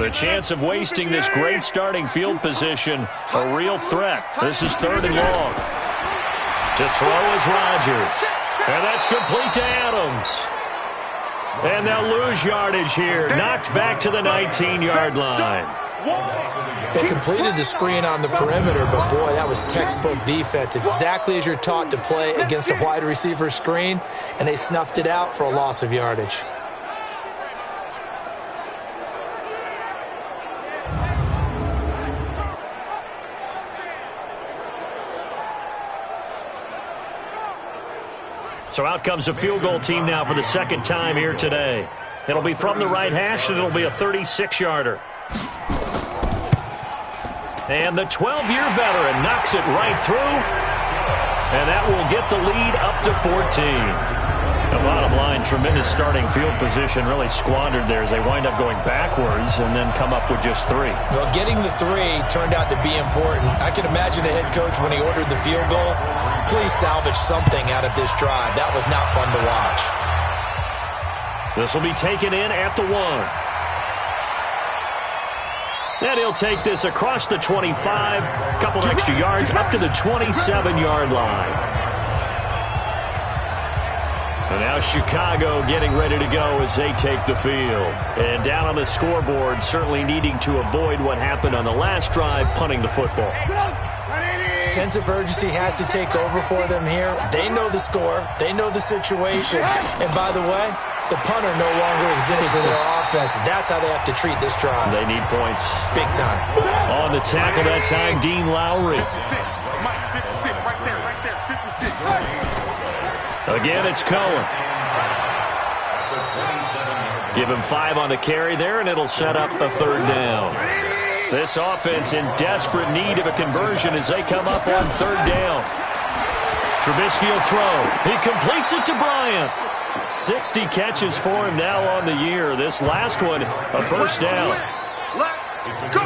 The chance of wasting this great starting field position, a real threat. This is 3rd and long. To throw is Rodgers. And that's complete to Adams. And they'll lose yardage here. Knocked back to the 19-yard line. They completed the screen on the perimeter, but boy, that was textbook defense. Exactly as you're taught to play against a wide receiver screen, and they snuffed it out for a loss of yardage. So out comes a field goal team now for the second time here today. It'll be from the right hash, and it'll be a 36-yarder. And the 12-year veteran knocks it right through, and that will get the lead up to 14. The bottom line, tremendous starting field position, really squandered there as they wind up going backwards and then come up with just 3. Well, getting the 3 turned out to be important. I can imagine a head coach when he ordered the field goal, please salvage something out of this drive. That was not fun to watch. This will be taken in at the 1. And he'll take this across the 25, a couple extra yards up to the 27-yard line. And now Chicago getting ready to go as they take the field. And down on the scoreboard, certainly needing to avoid what happened on the last drive, punting the football. Sense of urgency has to take over for them here. They know the score. They know the situation. And by the way, the punter no longer exists for their offense. That's how they have to treat this drive. They need points. Big time. On the tackle that time, Dean Lowry. 56, right there, 56. Again, it's Cohen. Give him 5 on the carry there, and it'll set up a third down. This offense in desperate need of a conversion as they come up on third down. Trubisky will throw. He completes it to Bryant. 60 catches for him now on the year. This last one, a first down. Let's go.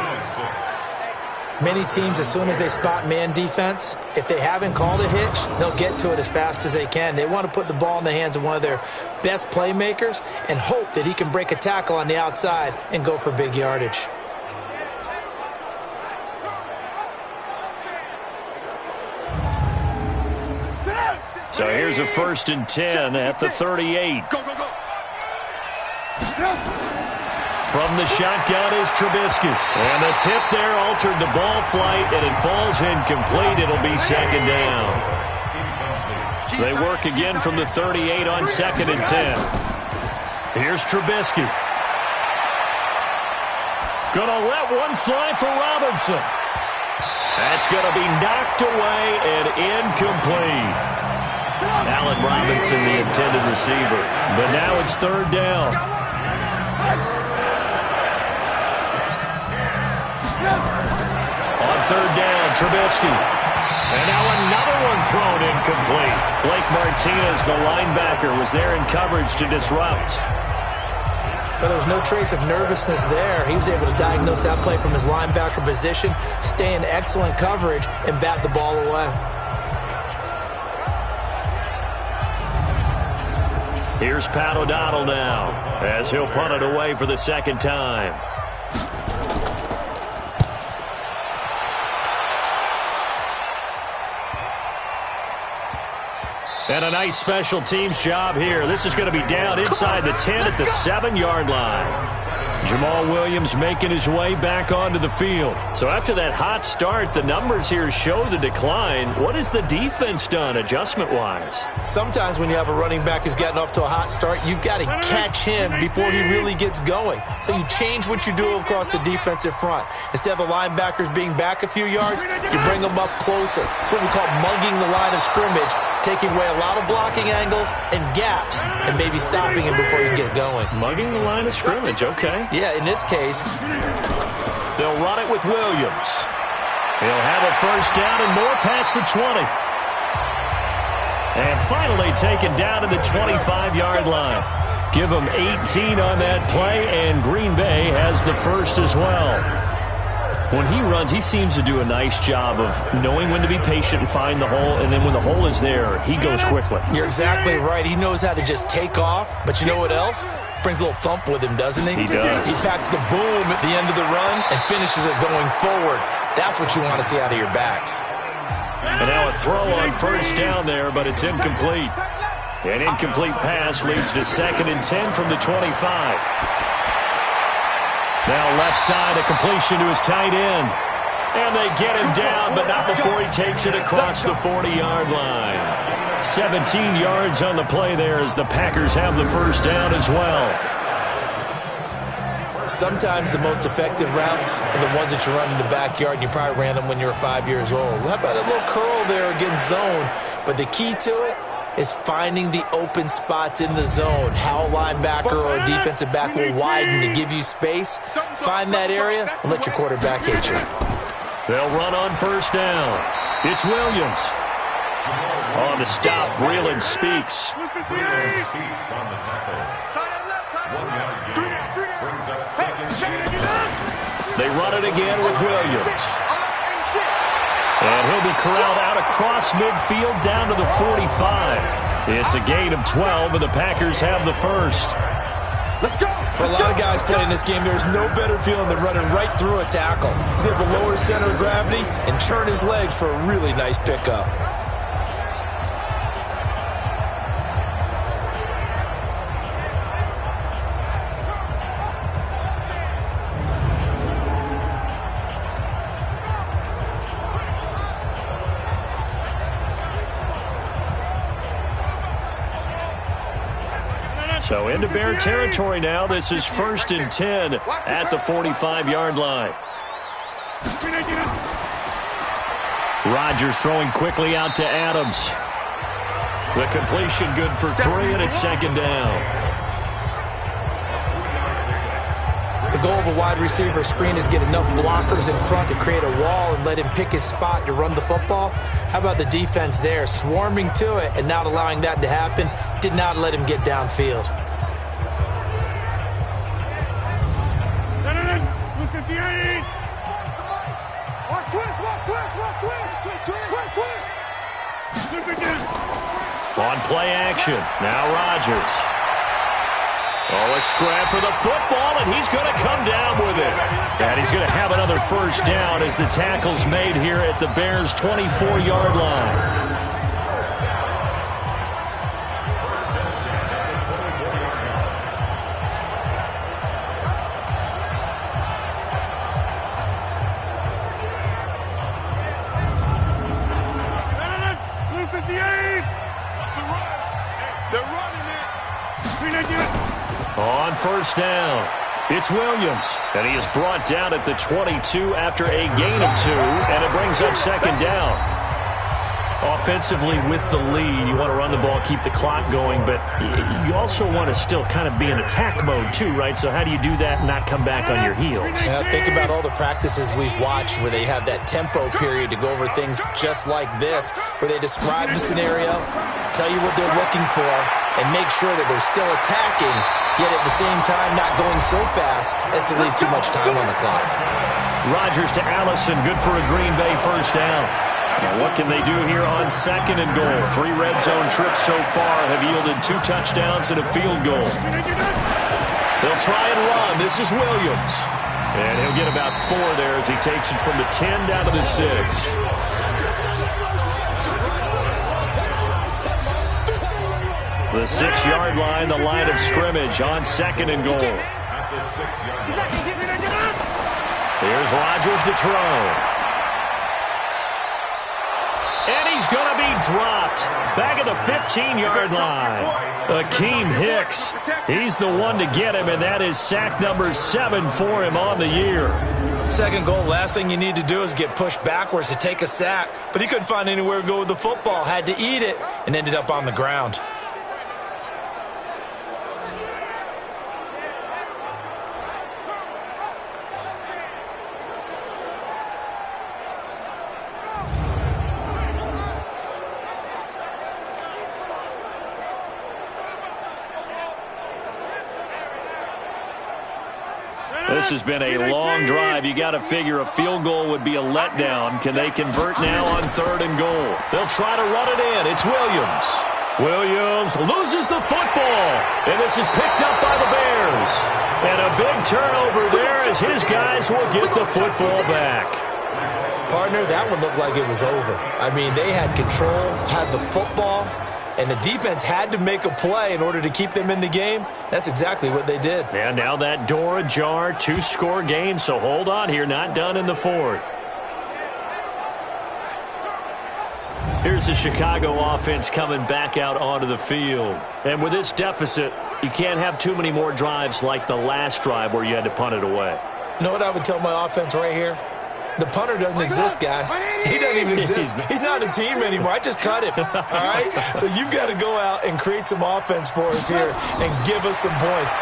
Many teams, as soon as they spot man defense, if they haven't called a hitch, they'll get to it as fast as they can. They want to put the ball in the hands of one of their best playmakers and hope that he can break a tackle on the outside and go for big yardage. So here's a 1st and 10 at the 38. Go, go, go. From the shotgun is Trubisky. And the tip there altered the ball flight, and it falls incomplete. It'll be 2nd down. They work again from the 38 on 2nd and 10. Here's Trubisky. Gonna let one fly for Robinson. That's gonna be knocked away and incomplete. Allen Robinson, the intended receiver. But now it's 3rd down. On 3rd down, Trubisky. And now another one thrown incomplete. Blake Martinez, the linebacker, was there in coverage to disrupt. But there was no trace of nervousness there. He was able to diagnose that play from his linebacker position, stay in excellent coverage, and bat the ball away. Here's Pat O'Donnell now, as he'll punt it away for the 2nd time. And a nice special teams job here. This is going to be down inside the 10 at the 7-yard line. Jamal Williams making his way back onto the field. So after that hot start, the numbers here show the decline. What has the defense done adjustment-wise? Sometimes when you have a running back who's gotten off to a hot start, you've got to catch him before he really gets going. So you change what you do across the defensive front. Instead of the linebackers being back a few yards, you bring them up closer. It's what we call mugging the line of scrimmage, taking away a lot of blocking angles and gaps and maybe stopping him before you get going. Mugging the line of scrimmage, okay. Yeah, in this case, they'll run it with Williams. He'll have a 1st down and more past the 20. And finally taken down to the 25-yard line. Give them 18 on that play, and Green Bay has the 1st as well. When he runs, he seems to do a nice job of knowing when to be patient and find the hole, and then when the hole is there, he goes quickly. You're exactly right. He knows how to just take off, but you know what else? Brings a little thump with him, doesn't he? He does. He packs the boom at the end of the run and finishes it going forward. That's what you want to see out of your backs. And now a throw on 1st down there, but it's incomplete. An incomplete pass leads to 2nd and 10 from the 25. Now left side, a completion to his tight end. And they get him down, but not before he takes it across the 40-yard line. 17 yards on the play there as the Packers have the 1st down as well. Sometimes the most effective routes are the ones that you run in the backyard, and you probably ran them when you were 5 years old. How about a little curl there against zone? But the key to it is finding the open spots in the zone. How a linebacker or a defensive back will widen to give you space. Find that area and let your quarterback hit you. They'll run on 1st down. It's Williams. On the stop, Breeland Speaks. Breeland Speaks on the tackle. 1-yard gain. Brings up 2nd. They run it again with Williams. And he'll be corralled out across midfield down to the 45. It's a gain of 12, and the Packers have the 1st. For a lot of guys playing this game, there's no better feeling than running right through a tackle. He's able to lower his center of gravity and churn his legs for a really nice pickup. So into Bear territory now. This is 1st and 10 at the 45-yard line. Rodgers throwing quickly out to Adams. The completion good for 3, and it's 2nd down. The goal of a wide receiver screen is get enough blockers in front to create a wall and let him pick his spot to run the football. How about the defense there, swarming to it and not allowing that to happen? Did not let him get downfield. On play action, now Rodgers. Oh, a scrap for the football, and he's going to come down with it. And he's going to have another first down as the tackle's made here at the Bears' 24-yard line. On first down, it's Williams, and he is brought down at the 22 after a gain of 2, and it brings up second down. Offensively with the lead, you want to run the ball, keep the clock going, but you also want to still kind of be in attack mode too, right? So how do you do that and not come back on your heels? Think about all the practices we've watched where they have that tempo period to go over things just like this, where they describe the scenario, tell you what they're looking for, and make sure that they're still attacking, yet at the same time not going so fast as to leave too much time on the clock. Rodgers to Allison, good for a Green Bay first down. Now what can they do here on second and goal? 3 red zone trips so far have yielded 2 touchdowns and a field goal. They'll try and run. This is Williams. And he'll get about 4 there as he takes it from the 10 down to the 6. The 6-yard line, the line of scrimmage on second and goal. Here's Rodgers to throw. And he's going to be dropped back at the 15-yard line. Akeem Hicks, he's the one to get him, and that is sack number 7 for him on the year. Second goal, last thing you need to do is get pushed backwards to take a sack. But he couldn't find anywhere to go with the football, had to eat it, and ended up on the ground. This has been a long drive. You got to figure a field goal would be a letdown. Can they convert now on third and goal? They'll try to run it in. It's Williams. Williams loses the football. And this is picked up by the Bears. And a big turnover there as his guys will get the football back. Partner, that one looked like it was over. I mean, they had control, had the football, and the defense had to make a play in order to keep them in the game. That's exactly what they did. And now that door ajar, 2-score game, so hold on here, not done in the 4th. Here's the Chicago offense coming back out onto the field. And with this deficit, you can't have too many more drives like the last drive where you had to punt it away. You know what I would tell my offense right here? The punter doesn't exist, guys. He doesn't even exist. He's not a team anymore. I just cut him, all right? So you've got to go out and create some offense for us here and give us some points.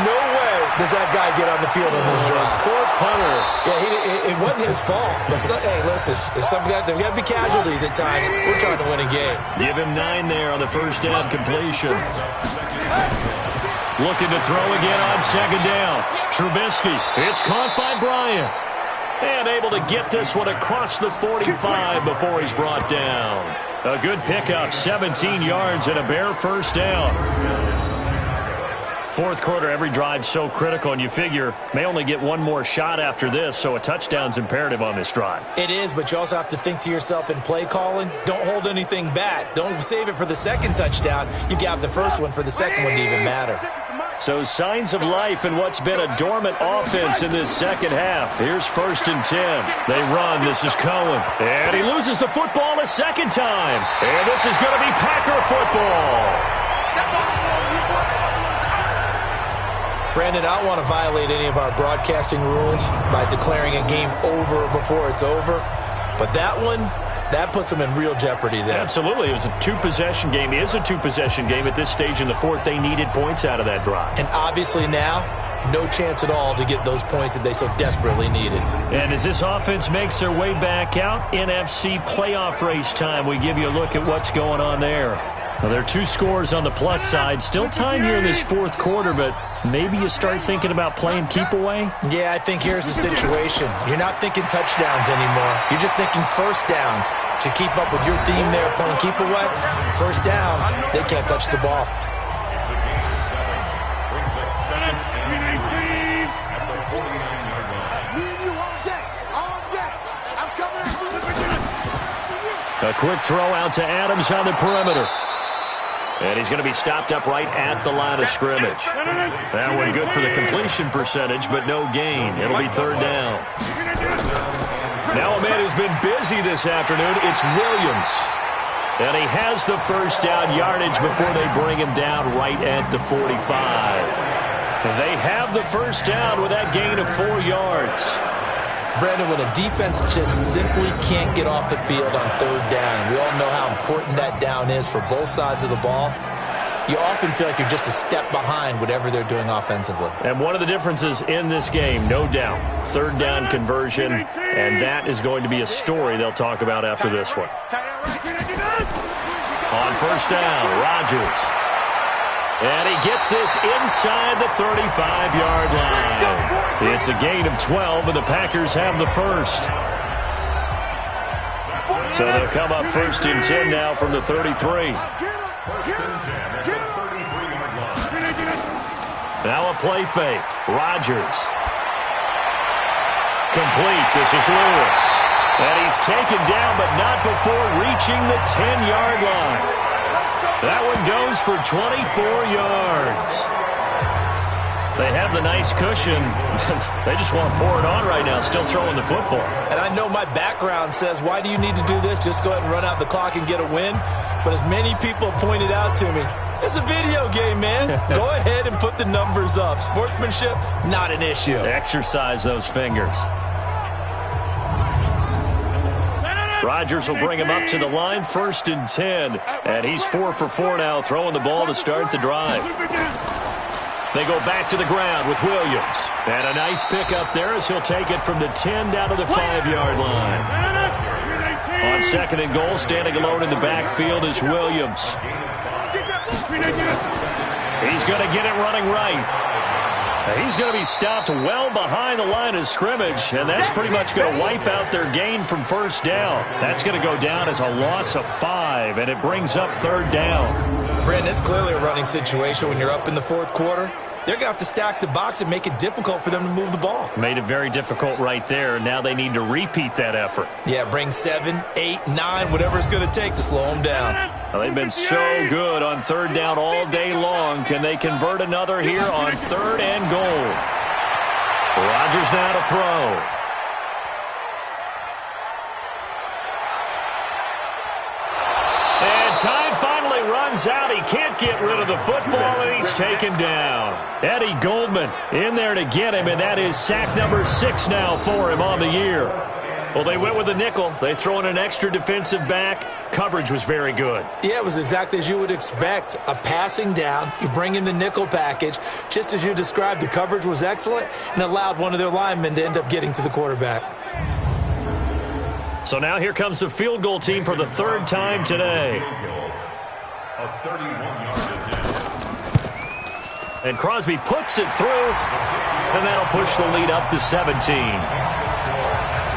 No way does that guy get on the field on this drive. Poor punter. Yeah, it wasn't his fault. But hey, listen, there's got to be casualties at times. We're trying to win a game. Give him 9 there on the first down completion. Looking to throw again on second down. Trubisky. It's caught by Bryant. And able to get this one across the 45 before he's brought down. A good pickup, 17 yards and a Bear first down. Fourth quarter, every drive's so critical, and you figure may only get one more shot after this, so a touchdown's imperative on this drive. It is, but you also have to think to yourself in play calling, don't hold anything back. Don't save it for the second touchdown. You got the first one for the second one to even matter. So signs of life in what's been a dormant offense in this second half. Here's 1st and 10. They run. This is Cohen. And he loses the football a second time. And this is going to be Packer football. Brandon, I don't want to violate any of our broadcasting rules by declaring a game over before it's over. But that one, That puts them in real jeopardy there. Absolutely. It was a two-possession game. It is a two-possession game. At this stage in the fourth, they needed points out of that drive. And obviously now, no chance at all to get those points that they so desperately needed. And as this offense makes their way back out, NFC playoff race time, we give you a look at what's going on there. Well, there are two scores on the plus side. Still time here in this fourth quarter, but maybe you start thinking about playing keep away? Yeah, I think here's the situation. You're not thinking touchdowns anymore. You're just thinking first downs. To keep up with your theme there, playing keep away, first downs, they can't touch the ball. A quick throw out to Adams on the perimeter. And he's going to be stopped up right at the line of scrimmage. That one good for the completion percentage, but no gain. It'll be third down. Now a man who's been busy this afternoon, it's Williams. And he has the first down yardage before they bring him down right at the 45. They have the first down with that gain of 4 yards. Brandon, when a defense just simply can't get off the field on third down, we all know how important that down is for both sides of the ball, you often feel like you're just a step behind whatever they're doing offensively. And one of the differences in this game, no doubt, third down conversion, and that is going to be a story they'll talk about after this one. On first down, Rodgers. And he gets this inside the 35-yard line. It's a gain of 12, and the Packers have the first. So they'll come up first and 10 now from the 33. Now a play fake. Rodgers. Complete. This is Lewis. And he's taken down, but not before reaching the 10-yard line. That one goes for 24 yards. They have the nice cushion. They just want to pour it on right now, still throwing the football. And I know my background says, why do you need to do this? Just go ahead and run out the clock and get a win. But as many people pointed out to me, it's a video game, man. Go ahead and put the numbers up. Sportsmanship, not an issue. Exercise those fingers. Rodgers will bring him up to the line, first and 10. And he's 4 for 4 now, throwing the ball to start the drive. They go back to the ground with Williams. And a nice pick up there as he'll take it from the 10 down to the 5-yard line. On second and goal, standing alone in the backfield is Williams. He's going to get it running right. He's going to be stopped well behind the line of scrimmage, and that's pretty much going to wipe out their gain from first down. That's going to go down as a loss of 5, and it brings up third down. Brandon, it's clearly a running situation when you're up in the fourth quarter. They're going to have to stack the box and make it difficult for them to move the ball. Made it very difficult right there. Now they need to repeat that effort. Yeah, bring 7, 8, 9, whatever it's going to take to slow them down. Well, they've been so good on third down all day long. Can they convert another here on third and goal? Rodgers now to throw. Time finally runs out. He can't get rid of the football, and he's taken down. Eddie Goldman in there to get him, and that is sack number 6 now for him on the year. Well, they went with a nickel. They throw in an extra defensive back. Coverage was very good. Yeah, it was exactly as you would expect. A passing down. You bring in the nickel package. Just as you described, the coverage was excellent and allowed one of their linemen to end up getting to the quarterback. So now here comes the field goal team for the third time today. And Crosby puts it through, and that'll push the lead up to 17.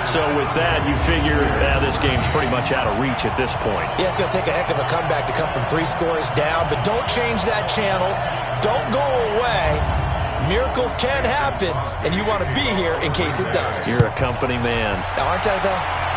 So with that, you figure this game's pretty much out of reach at this point. Yeah, it's going to take a heck of a comeback to come from 3 scores down, but don't change that channel. Don't go away. Miracles can happen, and you want to be here in case it does. You're a company man. Aren't I, though?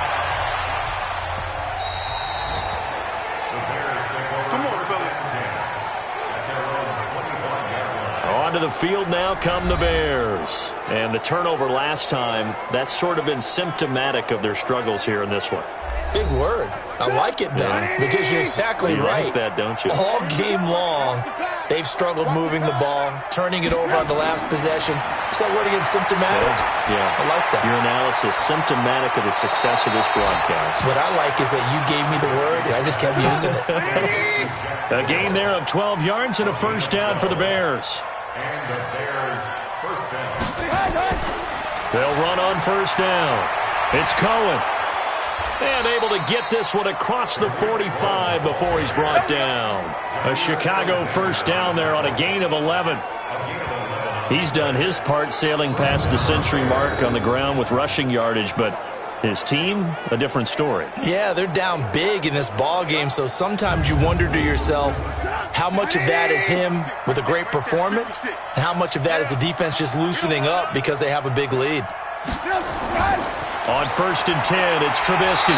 To the field now come the Bears. And the turnover last time, that's sort of been symptomatic of their struggles here in this one. Big word. I like it, though, because you're exactly right. Like that, don't you? All game long, they've struggled moving the ball, turning it over on the last possession. Is that word again, symptomatic? Yeah. I like that. Your analysis, symptomatic of the success of this broadcast. What I like is that you gave me the word, and I just kept using it. A gain there of 12 yards and a first down for the Bears. And the Bears first down. They'll run on first down. It's Cohen. And able to get this one across the 45 before he's brought down. A Chicago first down there on a gain of 11. He's done his part sailing past the century mark on the ground with rushing yardage, but his team, a different story. Yeah, they're down big in this ball game, so sometimes you wonder to yourself how much of that is him with a great performance and how much of that is the defense just loosening up because they have a big lead. On first and 10, it's Trubisky.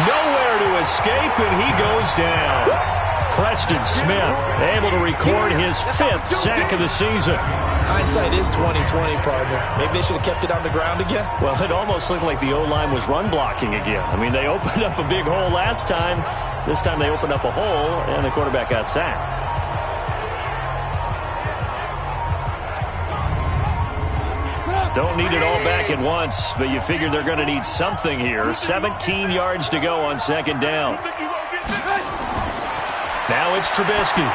Nowhere to escape, and he goes down. Preston Smith able to record his 5th sack of the season. Hindsight is 20/20, partner. Maybe they should have kept it on the ground again. Well, it almost looked like the O-line was run blocking again. I mean, they opened up a big hole last time. This time they opened up a hole, and the quarterback got sacked. Don't need it all back at once, but you figure they're going to need something here. 17 yards to go on second down. Now it's Trubisky.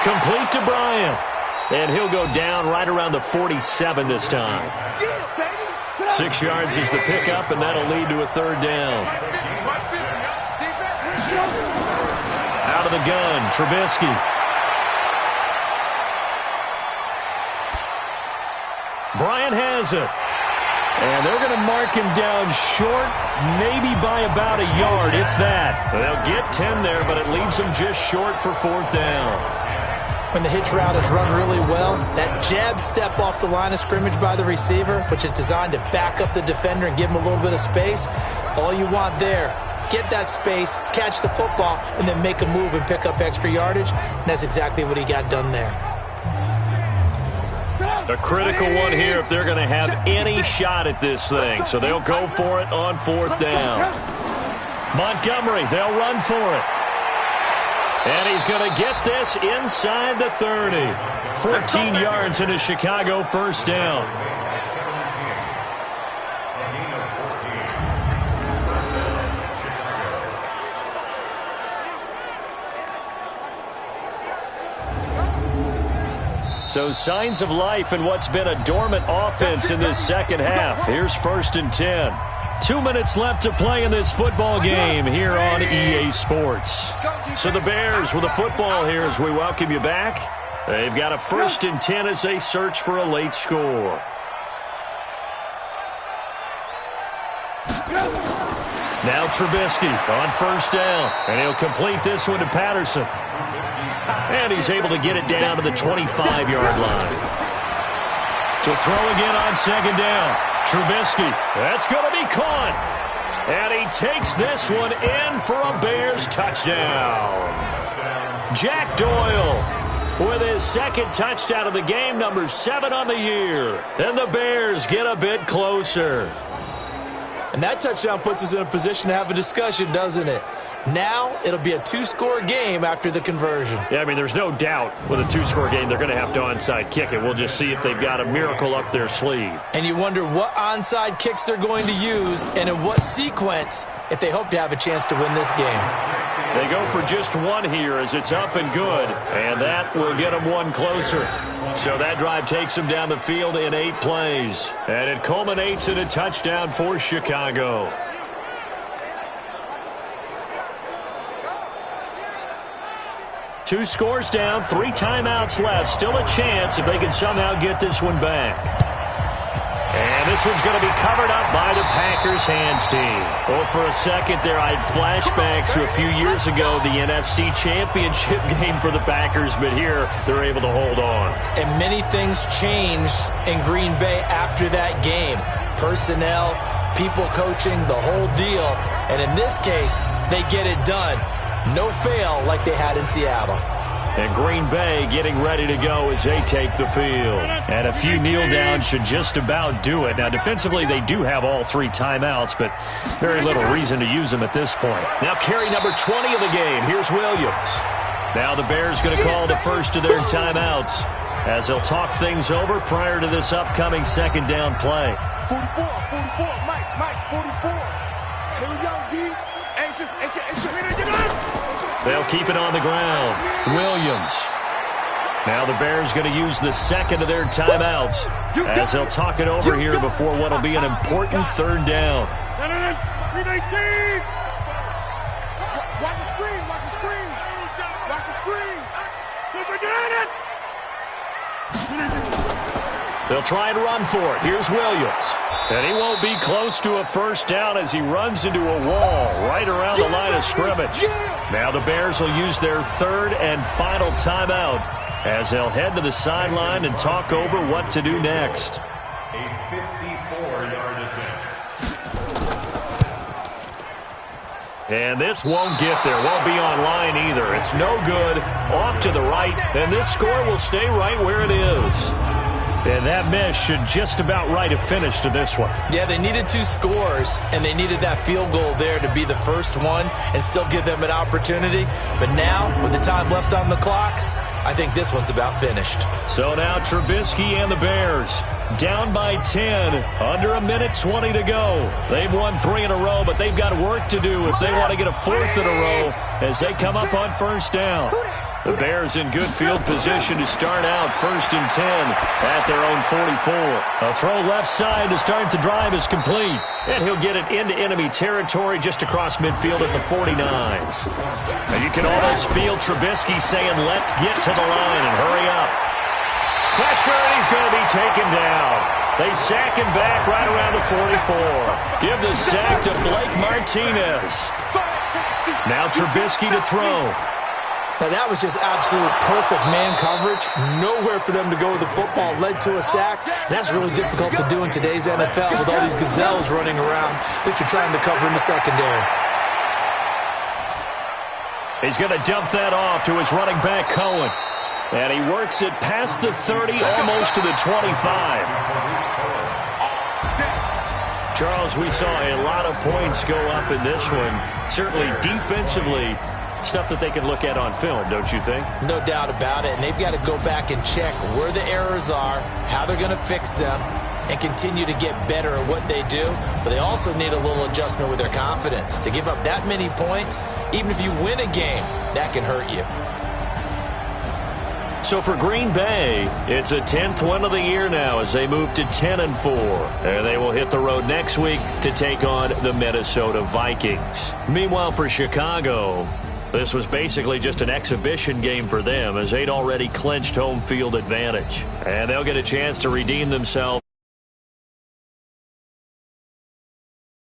Complete to Bryant. And he'll go down right around the 47 this time. 6 yards is the pickup, and that'll lead to a third down. Out of the gun, Trubisky. Bryant has it. And they're going to mark him down short, maybe by about a yard, if that. They'll get 10 there, but it leaves them just short for fourth down. When the hitch route is run really well, that jab step off the line of scrimmage by the receiver, which is designed to back up the defender and give him a little bit of space, all you want there, get that space, catch the football, and then make a move and pick up extra yardage, and that's exactly what he got done there. A critical one here if they're going to have any shot at this thing. So they'll go for it on fourth down. Montgomery, they'll run for it. And he's going to get this inside the 30. 14 yards in a Chicago first down. So signs of life in what's been a dormant offense in this second half. Here's first and 10. 2 minutes left to play in this football game here on EA Sports. So the Bears with the football here as we welcome you back. They've got a first and 10 as they search for a late score. Now Trubisky on first down, and he'll complete this one to Patterson. And he's able to get it down to the 25-yard line. To throw again on second down. Trubisky, that's going to be caught. And he takes this one in for a Bears touchdown. Jack Doyle with his second touchdown of the game, number 7 on the year. And the Bears get a bit closer. And that touchdown puts us in a position to have a discussion, doesn't it? Now it'll be a 2-score game after the conversion. Yeah, I mean, there's no doubt with a 2-score game they're going to have to onside kick it. We'll just see if they've got a miracle up their sleeve. And you wonder what onside kicks they're going to use and in what sequence if they hope to have a chance to win this game. They go for just one here as it's up and good, and that will get them one closer. So that drive takes them down the field in 8 plays, and it culminates in a touchdown for Chicago. Two scores down, 3 timeouts left. Still a chance if they can somehow get this one back. And this one's going to be covered up by the Packers hands team. Well, for a second there, I had flashbacks to a few years ago, the NFC Championship game for the Packers, but here they're able to hold on. And many things changed in Green Bay after that game. Personnel, people coaching, the whole deal. And in this case, they get it done. No fail like they had in Seattle. And Green Bay getting ready to go as they take the field. And a few kneel downs should just about do it. Now, defensively, they do have all 3 timeouts, but very little reason to use them at this point. Now, carry number 20 of the game. Here's Williams. Now the Bears going to call the first of their timeouts as they'll talk things over prior to this upcoming second down play. 44, Mike, 44. Here we go, D. They'll keep it on the ground. Williams. Now the Bears going to use the second of their timeouts as they'll talk it over here before what will be an important third down. Watch the screen. Watch the screen. They'll try and run for it. Here's Williams. And he won't be close to a first down as he runs into a wall right around the line of scrimmage. Now the Bears will use their third and final timeout as they'll head to the sideline and talk over what to do next. A 54-yard attempt. And this won't get there. Won't be on line either. It's no good. Off to the right. And this score will stay right where it is. And that miss should just about write a finish to this one. Yeah, they needed 2 scores, and they needed that field goal there to be the first one and still give them an opportunity. But now, with the time left on the clock, I think this one's about finished. So now Trubisky and the Bears down by 10, under a minute 20 to go. They've won 3 in a row, but they've got work to do if they want to get a 4th in a row as they come up on first down. The Bears in good field position to start out 1st and 10 at their own 44. A throw left side to start the drive is complete. And he'll get it into enemy territory just across midfield at the 49. And you can almost feel Trubisky saying, let's get to the line and hurry up. Pressure, and he's going to be taken down. They sack him back right around the 44. Give the sack to Blake Martinez. Now Trubisky to throw. Now that was just absolute perfect man coverage. Nowhere for them to go with the football. Led to a sack. And that's really difficult to do in today's NFL with all these gazelles running around that you're trying to cover in the secondary. He's going to dump that off to his running back, Cohen. And he works it past the 30, almost to the 25. Charles, we saw a lot of points go up in this one. Certainly defensively, stuff that they can look at on film, don't you think? No doubt about it. And they've got to go back and check where the errors are, how they're going to fix them, and continue to get better at what they do. But they also need a little adjustment with their confidence. To give up that many points, even if you win a game, that can hurt you. So for Green Bay, it's a 10th win of the year now as they move to 10-4. And they will hit the road next week to take on the Minnesota Vikings. Meanwhile, for Chicago, this was basically just an exhibition game for them as they'd already clinched home field advantage. And they'll get a chance to redeem themselves.